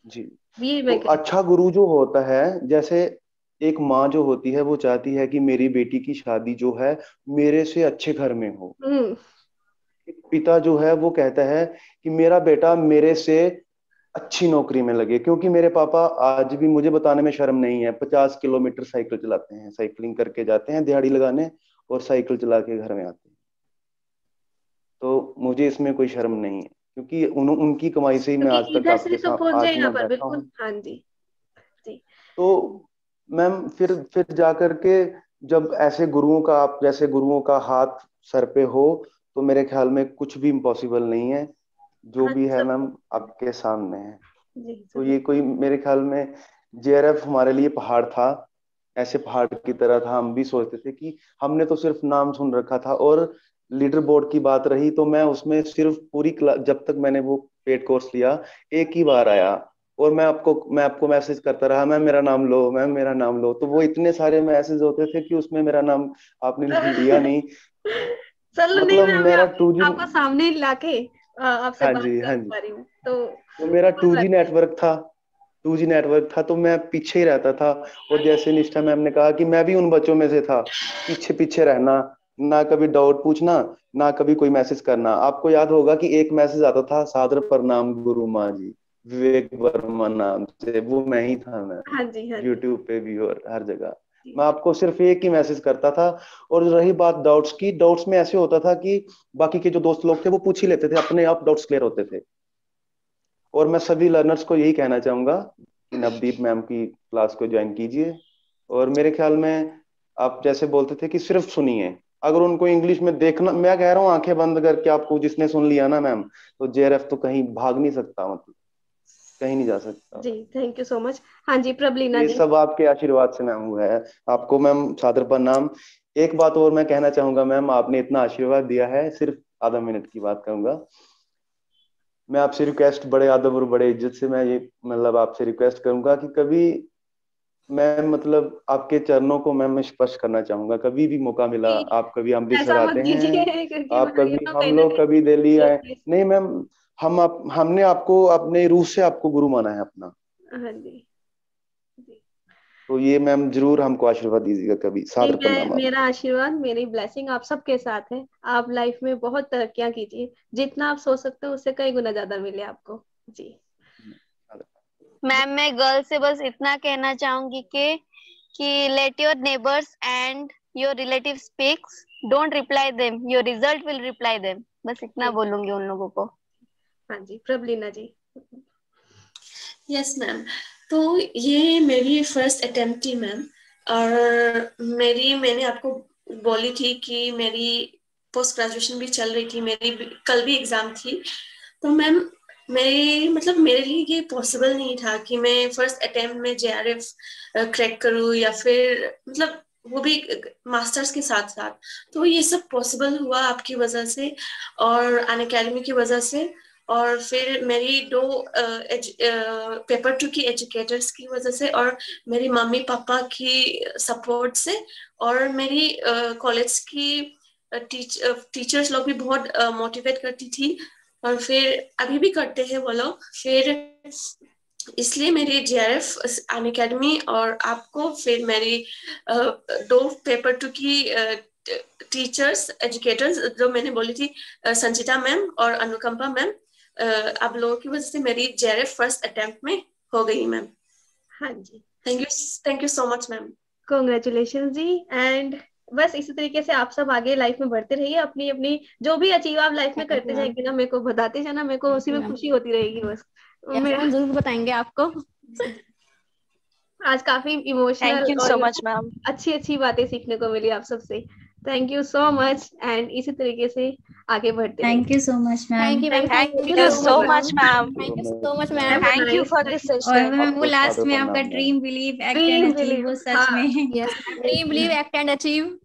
जी, ये तो मैं कह अच्छा गुरु जो होता है, जैसे एक माँ जो होती है वो चाहती है कि मेरी बेटी की शादी जो है मेरे से अच्छे घर में हो। एक पिता जो है वो कहता है कि मेरा बेटा मेरे से अच्छी नौकरी में लगे, क्योंकि मेरे पापा आज भी, मुझे बताने में शर्म नहीं है, 50 किलोमीटर साइकिल चलाते हैं, साइकिलिंग करके जाते हैं दिहाड़ी लगाने और साइकिल चला के घर में आते हैं। तो मुझे इसमें कोई शर्म नहीं है, क्योंकि उनकी कमाई से ही मैं आज क्योंकि तक इधर आपके से तो साथ पहुंचे आज यहाँ मैं पर, बैठा बिल्कुल। हूँ। हाँ जी जी। तो मैम फिर जाकर के जब ऐसे गुरुओं का, आप जैसे गुरुओं का हाथ सर पे हो, तो मेरे ख्याल में कुछ भी इम्पॉसिबल नहीं है। जो हाँ भी है सब मैम आपके सामने है। जी तो सब। ये कोई, मेरे ख्याल में जेआरएफ हमारे लिए पहाड़ था, ऐसे पहाड़ की तरह था। हम भी सोचते थे कि हमने तो सिर्फ नाम सुन रखा था, और लीडर बोर्ड की बात रही तो मैं उसमें सिर्फ पूरी क्लास, जब तक मैंने वो पेड कोर्स लिया, एक ही बार आया। और मैं आपको मैसेज करता रहा, मैम मेरा नाम लो, मैम मेरा नाम लो। तो वो इतने सारे मैसेज होते थे कि उसमें मेरा नाम आपने लिया नहीं। चलो नहीं, मतलब मैं मेरा आपको सामने लाके आपसे हाँ बात जी, हाँ कर जी, पा रही हूँ, तो तो मेरा बहुत टू जी नेटवर्क था, तो मैं पीछे ही रहता था। और जैसे निष्ठा मैम ने कहा कि मैं भी उन बच्चों में से था, पीछे पीछे रहना, ना कभी डाउट पूछना, ना कभी कोई मैसेज करना। आपको याद होगा कि एक मैसेज आता था, सादर प्रणाम गुरु माँ जी, विवेक वर्मा नाम से, वो मैं ही था। मैं हाँ जी हाँ जी यूट्यूब पे भी और हर जगह मैं आपको सिर्फ एक ही मैसेज करता था। और रही बात डाउट्स की, डाउट्स में ऐसे होता था कि बाकी के जो दोस्त लोग थे वो पूछ ही लेते थे, अपने आप डाउट्स क्लियर होते थे। और मैं सभी लर्नर्स को यही कहना चाहूंगा कि नवदीप मैम की क्लास को ज्वाइन कीजिए। और मेरे ख्याल में आप जैसे बोलते थे कि सिर्फ सुनिए, अगर उनको इंग्लिश में देखना, मैं कह रहा हूँ आंखें बंद करके, आपको जिसने सुन लिया ना मैम, तो जेआरएफ तो कहीं भाग नहीं सकता, मतलब कहीं नहीं जा सकता। जी। Thank you so much. हाँ जी प्रबलीना ये जी। सब आपके आशीर्वाद से मैम हुआ है। आपको मैम सादर प्रणाम। एक बात और मैं कहना चाहूंगा मैम, आपने इतना आशीर्वाद दिया है, सिर्फ आधा मिनट की बात कहूंगा। मैं आपसे रिक्वेस्ट, बड़े आदब और बड़े इज्जत से मैं ये मतलब आपसे रिक्वेस्ट करूंगा कि कभी मैं मतलब आपके चरणों को मैं स्पर्श करना चाहूंगा, कभी भी मौका मिला। आप कभी अमृतसर ऐसा मत आते हैं, कीजिए, क्योंकि आप ये कभी, तो कहीं हम ना लोग कभी दिल्ली कहीं आए, नहीं मैम, हमने आपको अपने रूह से आपको गुरु माना है अपना। हाँ जी जी। तो ये मैम जरूर हमको आशीर्वाद दीजिएगा कभी। नहीं, सादर प्रणाम आपको। मेरा आशीर्वाद, मेरी ब्लेसिंग आप सबके साथ है। आप लाइफ में बहुत तरक्कियां कीजिए, जितना आप सोच सकते हो उससे कई गुना ज्यादा मिले आपको। जी मैम मैं गर्ल से बस इतना कहना चाहूंगी कि let your neighbours and your relative speaks, don't reply them, your result will reply them. बस इतना बोलूंगी उन लोगों को। हाँ जी प्रबलीना जी। यस मैम, तो ये मेरी फर्स्ट अटेम्प्ट थी मैम। और मैंने आपको बोली थी कि मेरी पोस्ट ग्रेजुएशन भी चल रही थी, मेरी कल भी एग्जाम थी। तो मैम मेरे लिए ये पॉसिबल नहीं था कि मैं फर्स्ट अटेम्प्ट में जेआरएफ क्रैक करूँ, या फिर मतलब वो भी मास्टर्स के साथ साथ। तो ये सब पॉसिबल हुआ आपकी वजह से और अनअकैडमी की वजह से, और फिर मेरी दो पेपर 2 की एजुकेटर्स की वजह से, और मेरी मम्मी पापा की सपोर्ट से, और मेरी कॉलेज की टीचर्स लोग भी बहुत मोटिवेट करती थी, और फिर अभी भी करते हैं वो लोग। फिर इसलिए मेरी जेआरएफ अनअकैडमी और आपको, फिर मेरी दो पेपर 2 की टीचर्स एजुकेटर्स जो मैंने बोली थी, संचिता मैम और अनुकंपा मैम, आप लोगों की वजह से मेरी जेआरएफ फर्स्ट अटेम्प्ट में हो गई मैम। हाँ जी thank you so much ma'am. Congratulation जी। एंड बस इसी तरीके से आप सब आगे लाइफ में बढ़ते रहिए, अपनी अपनी जो भी अचीव आप लाइफ में करते जाएंगे ना, मेरे को बताते जाना, मेरे को उसी में खुशी होती रहेगी बस। मैम जरूर बताएंगे आपको। आज काफी emotional thank you so much ma'am. अच्छी अच्छी बातें सीखने को मिली आप सबसे। Thank you so much. And इसी तरीके से आगे बढ़ते thank you so much ma'am. Thank you ma'am, thank you so much ma'am. Thank you so much ma'am. Thank you for this और सेशन। मैम वो आपको लास्ट सादर में प्रणाम आपका ma'am. Dream believe act Dream and achieve, believe, वो सच हाँ। में yes, dream believe act and achieve.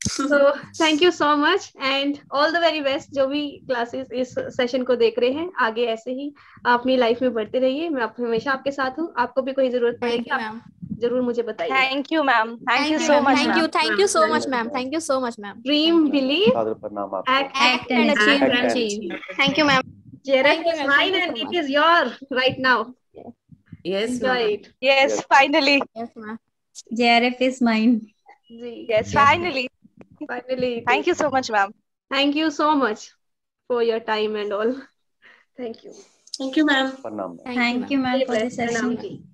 So thank you so much and all the very best जो भी क्लासेस इस सेशन को देख रहे हैं, आगे ऐसे ही अपनी लाइफ में बढ़ते रहिए। मैं हमेशा आपके साथ हूँ, आपको भी कोई जरूरत थैंक पड़ेगी यू आप मैम। जरूर मुझे बताइए। Thank you ma'am. Thank you thank so you much thank ma'am. You thank you so much ma'am, thank you so much ma'am. Dream believe सादर प्रणाम आपको। act and and achieve. achieve. Achieve. Thank you ma'am. JRF Thank you, is ma'am. mine Thank you and so it much. is your right now. Yes Enjoy it. Yes finally. Yes ma'am. JRF is mine। जी, yes finally. finally. Thank you so much ma'am. Thank you so much for your time and all. Thank you. Thank you ma'am. प्रणाम। Thank you ma'am for this pranam session. Ji.